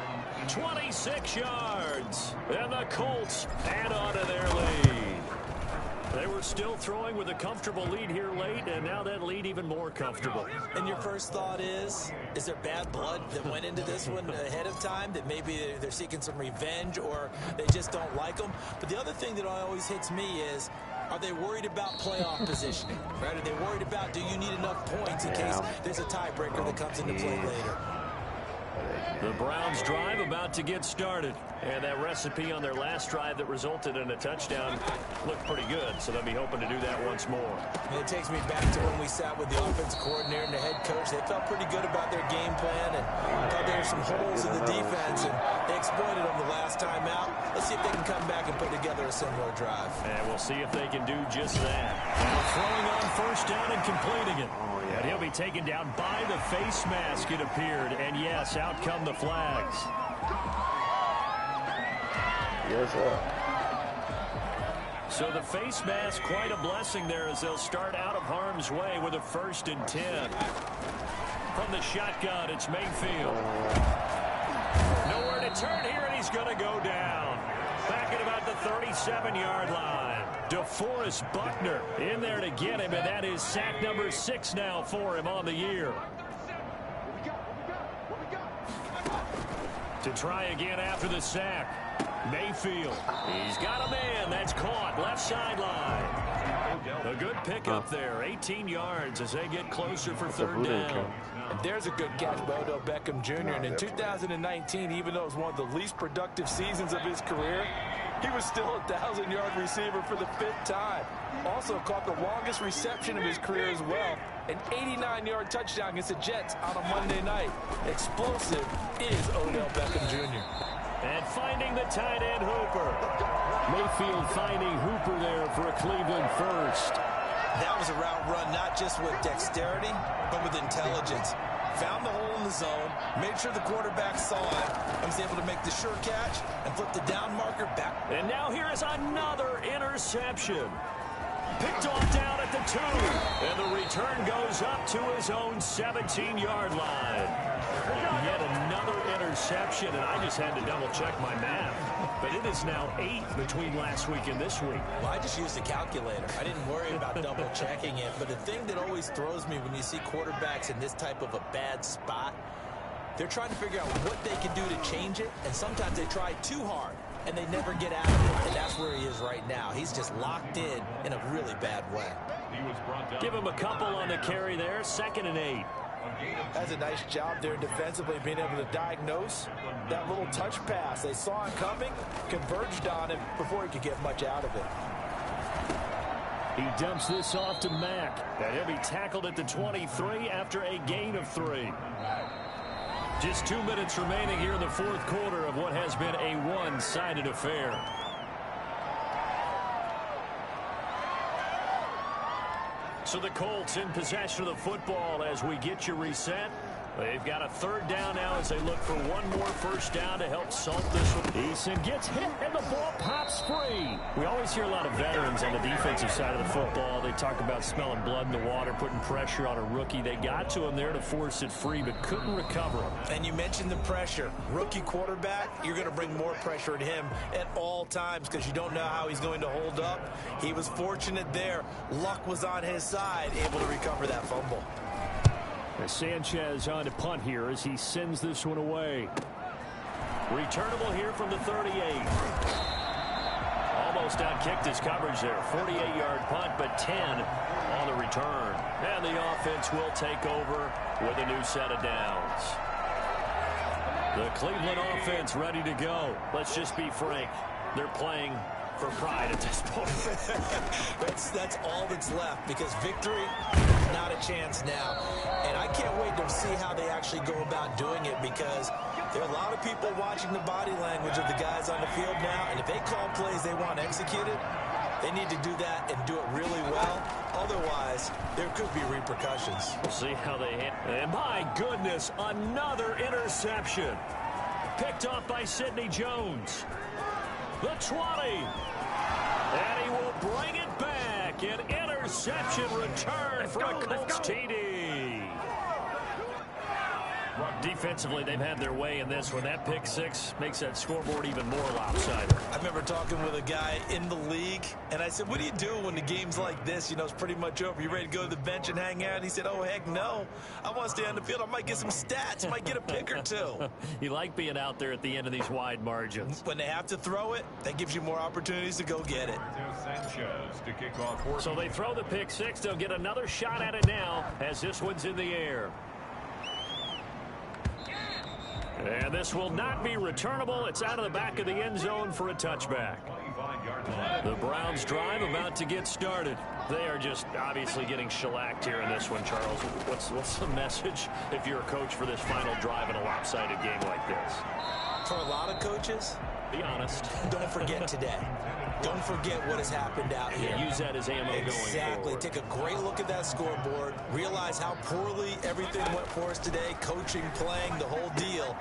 26 yards. And the Colts add on to their lead. They were still throwing with a comfortable lead here late, and now that lead even more comfortable. And your first thought is there bad blood that went into this one ahead of time, that maybe they're seeking some revenge or they just don't like them? But the other thing that always hits me is, are they worried about playoff positioning? Right? Are they worried about, do you need enough points in case there's a tiebreaker that comes into play later? The Browns drive about to get started. And that recipe on their last drive that resulted in a touchdown looked pretty good, so they'll be hoping to do that once more. And it takes me back to when we sat with the offense coordinator and the head coach. They felt pretty good about their game plan and thought there were some holes in the defense, and they exploited them the last time out. Let's see if they can come back and put together a similar drive. And we'll see if they can do just that. Now throwing on 1st down and completing it. And he'll be taken down by the face mask, it appeared. And yes, out come the flags. Yes, sir. So the face mask, quite a blessing there as they'll start out of harm's way with a 1st and 10. From the shotgun, it's Mayfield. Nowhere to turn here, and he's going to go down. Back at about the 37-yard line. DeForest Buckner in there to get him, and that is sack number 6 now for him on the year. To try again after the sack. Mayfield. He's got a man. That's caught. Left sideline. A good pickup there. 18 yards as they get closer for third down. And there's a good catch by Odell Beckham Jr. And in 2019, even though it was one of the least productive seasons of his career, he was still a 1,000-yard receiver for the 5th time. Also caught the longest reception of his career as well. An 89-yard touchdown against the Jets on a Monday night. Explosive is Odell Beckham Jr. And finding the tight end Hooper. Mayfield finding Hooper there for a Cleveland first. That was a route run not just with dexterity, but with intelligence. Found the hole in the zone, made sure the quarterback saw it, and was able to make the sure catch and flip the down marker back. And now here is another interception. Picked off down at the 2. And the return goes up to his own 17-yard line. Yet another interception, and I just had to double-check my math. But it is now 8 between last week and this week. Well, I just used a calculator. I didn't worry about double-checking it. But the thing that always throws me when you see quarterbacks in this type of a bad spot, they're trying to figure out what they can do to change it, and sometimes they try too hard, and they never get out of it. And that's where he is right now. He's just locked in a really bad way. Give him a couple on the carry there. 2nd and 8. That's a nice job there defensively, being able to diagnose that little touch pass. They saw it coming, converged on him before he could get much out of it. He dumps this off to Mack, and he'll be tackled at the 23 after a gain of 3. Just 2 minutes remaining here in the 4th quarter of what has been a one-sided affair. So the Colts in possession of the football as we get you reset. They've got a 3rd down now as they look for one more first down to help salt this one. Eason gets hit and the ball pops free. We always hear a lot of veterans on the defensive side of the football. They talk about smelling blood in the water, putting pressure on a rookie. They got to him there to force it free, but couldn't recover him. And you mentioned the pressure. Rookie quarterback, you're going to bring more pressure at him at all times because you don't know how he's going to hold up. He was fortunate there. Luck was on his side, able to recover that fumble. Sanchez on to punt here as he sends this one away. Returnable here from the 38. Almost outkicked his coverage there. 48-yard punt, but 10 on the return. And the offense will take over with a new set of downs. The Cleveland offense ready to go. Let's just be frank. They're playing for pride at this point. That's all that's left because victory, not a chance now. And I can't wait to see how they actually go about doing it because there are a lot of people watching the body language of the guys on the field now. And if they call plays they want executed, they need to do that and do it really well. Otherwise, there could be repercussions. We'll see how they handle it. And my goodness, another interception. Picked off by Sidney Jones. The 20. And he will bring it back. An interception return for a Colts TD. Defensively, they've had their way in this one. That pick 6 makes that scoreboard even more lopsided. I remember talking with a guy in the league, and I said, what do you do when the game's like this? You know, it's pretty much over. You ready to go to the bench and hang out? And he said, oh, heck no. I want to stay on the field. I might get some stats. Might get a pick or 2. You like being out there at the end of these wide margins. When they have to throw it, that gives you more opportunities to go get it. Sanchez to kick off. So they throw the pick 6. They'll get another shot at it now as this one's in the air. And this will not be returnable. It's out of the back of the end zone for a touchback. The Browns drive about to get started. They are just obviously getting shellacked here in this one, Charles. What's the message if you're a coach for this final drive in a lopsided game like this? For a lot of coaches, be honest. Don't forget today. Don't forget what has happened out here. Use that as ammo going forward. Exactly. Take a great look at that scoreboard. Realize how poorly everything went for us today. Coaching, playing, the whole deal.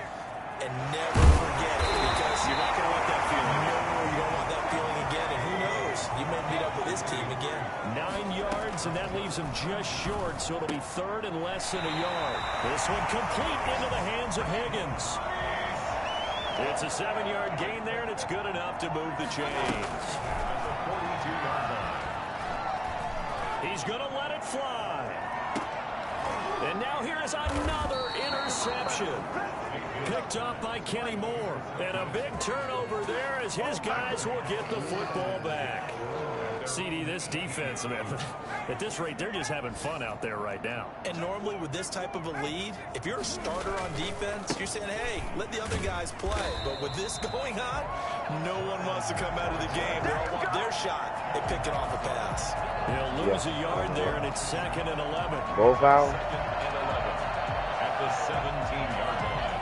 And never forget it because you're not going to want that feeling. No, you don't want that feeling again. And who knows? You may meet up with this team again. 9 yards, and that leaves him just short. So it'll be 3rd and less than a yard. This one complete into the hands of Higgins. It's a 7-yard gain there, and it's good enough to move the chains. He's going to let it fly. And now here is another interception. Picked up by Kenny Moore. And a big turnover there as his guys will get the football back. CD, this defense, man, at this rate, they're just having fun out there right now. And normally with this type of a lead, if you're a starter on defense, you're saying, hey, let the other guys play. But with this going on, no one wants to come out of the game. They all want their shot at picking off a pass. He'll lose a yard there, and it's 2nd and 11. Both out. 2nd and 11 at the 17-yard line.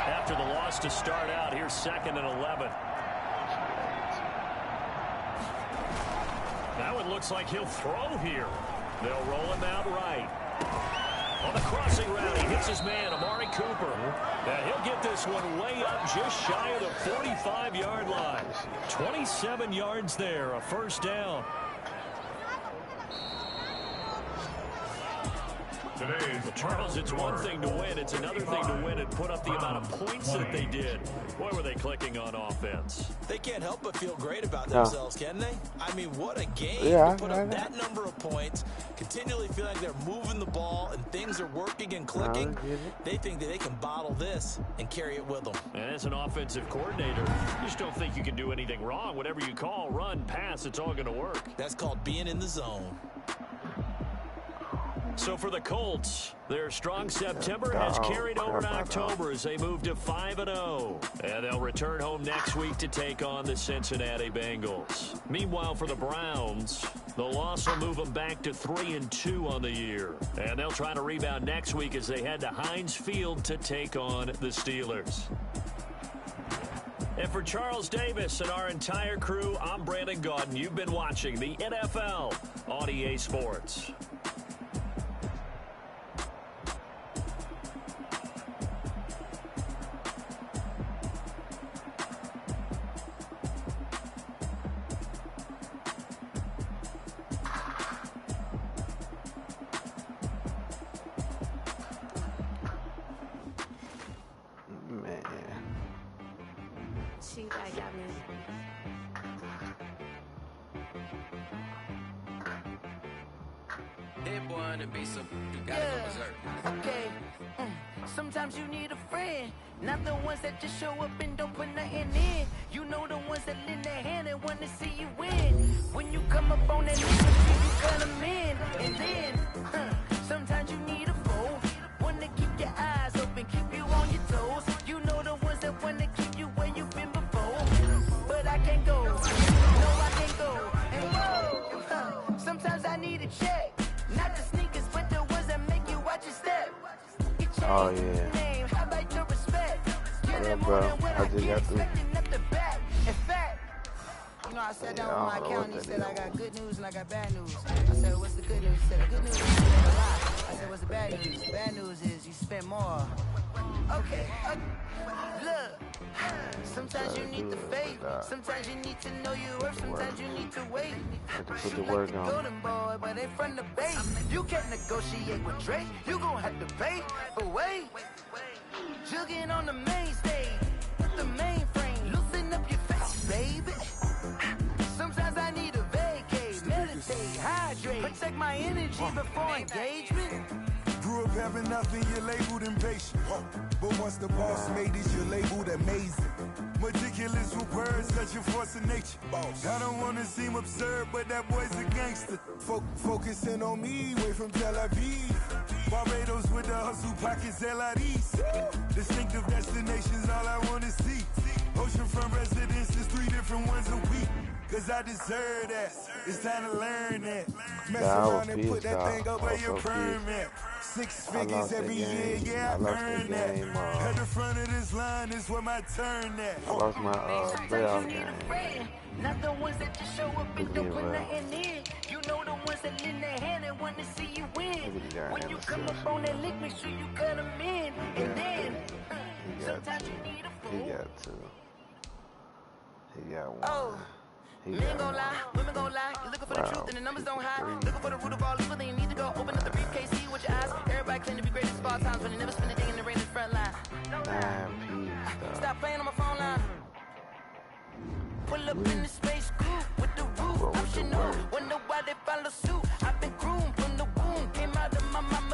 After the loss to start out, here's 2nd and 11. Now it looks like he'll throw here. They'll roll him out right. On the crossing route, he hits his man, Amari Cooper. Now he'll get this one way up just shy of the 45-yard line. 27 yards there, a first down. Charles, it's one thing to win. It's another thing to win and put up the amount of points that they did. Boy, were they clicking on offense. They can't help but feel great about themselves, can they? I mean, what a game to put up that number of points, continually feeling like they're moving the ball and things are working and clicking. They think that they can bottle this and carry it with them. And as an offensive coordinator, you just don't think you can do anything wrong. Whatever you call, run, pass, it's all going to work. That's called being in the zone. So for the Colts, their strong September has carried over to October as they move to 5-0. And they'll return home next week to take on the Cincinnati Bengals. Meanwhile, for the Browns, the loss will move them back to 3-2 on the year. And they'll try to rebound next week as they head to Heinz Field to take on the Steelers. And for Charles Davis and our entire crew, I'm Brandon Gaudin. You've been watching the NFL on EA Sports. Sometimes you need a friend, not the ones that just show up and don't put nothing in. You know the ones that lend their hand and want to see you win. When you come up on that list, you cut them in. And then, sometimes you need a foe, one to keep your eyes open, keep you on your toes. You know the ones that want to keep you where you've been before. But I can't go, no I can't go. And whoa, sometimes I need a check, not the sneakers, but the ones that make you watch your step. Oh, yeah. How about your respect? What up, bro? I just got through. In fact, you know, I sat down with my accountant. He said, I got good news and I got bad news. I said, what's the good news? He said, the good news is you spent a lot. I said, what's the bad news? The bad news is you spent more. Okay, look. Sometimes you need the faith. Sometimes you need to know your worth. Sometimes you need to wait. Put the work on. Golden boy, but they from the base. You can't negotiate with Drake. You gon' have to pay. But wait, jugging on the main stage, the mainframe. Loosen up your face, baby. Sometimes I need a vacate, meditate, hydrate, protect my energy before engagement. Grew up having nothing, you're labeled impatient. But once the boss made it, you're labeled amazing. Meticulous with words, such a force of nature. I don't want to seem absurd, but that boy's a gangster. Focusing on me, way from Tel Aviv. Barbados with the hustle pockets, LIDs. Distinctive destinations, all I want to see. Oceanfront residences, 3 different ones a week. Cause I deserve that. It's time to learn that. Mess around and put that thing up where your permit. 6 figures every year, yeah, I earned that. At the front of this line is where my turn at. I lost my playoff game. Not the ones that just show up and don't put nothing in. You know the ones that lend their hand and want to see you win. When you come up on that lick, make sure you cut them in. And then, sometimes you need a fool. He got 2. He got 1. Oh. Men gon' lie, women gon' lie. You're looking for the truth and the numbers don't hide. Looking for the root of all evil, then you need to go open up the briefcase, see with your eyes. Everybody claim to be greatest of all times, but they never spend a day in the rain in the front line. Stop playing on my phone line. Pull up in the space coupe with the roof optional. Wonder why they follow suit. I've been groomed from the womb, came out of my mama.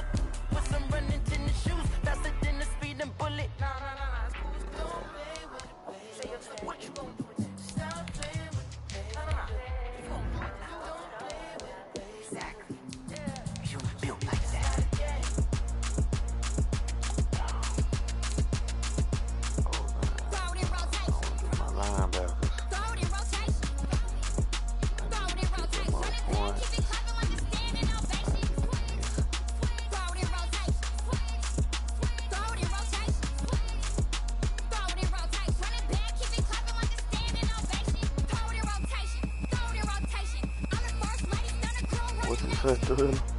Perfetto,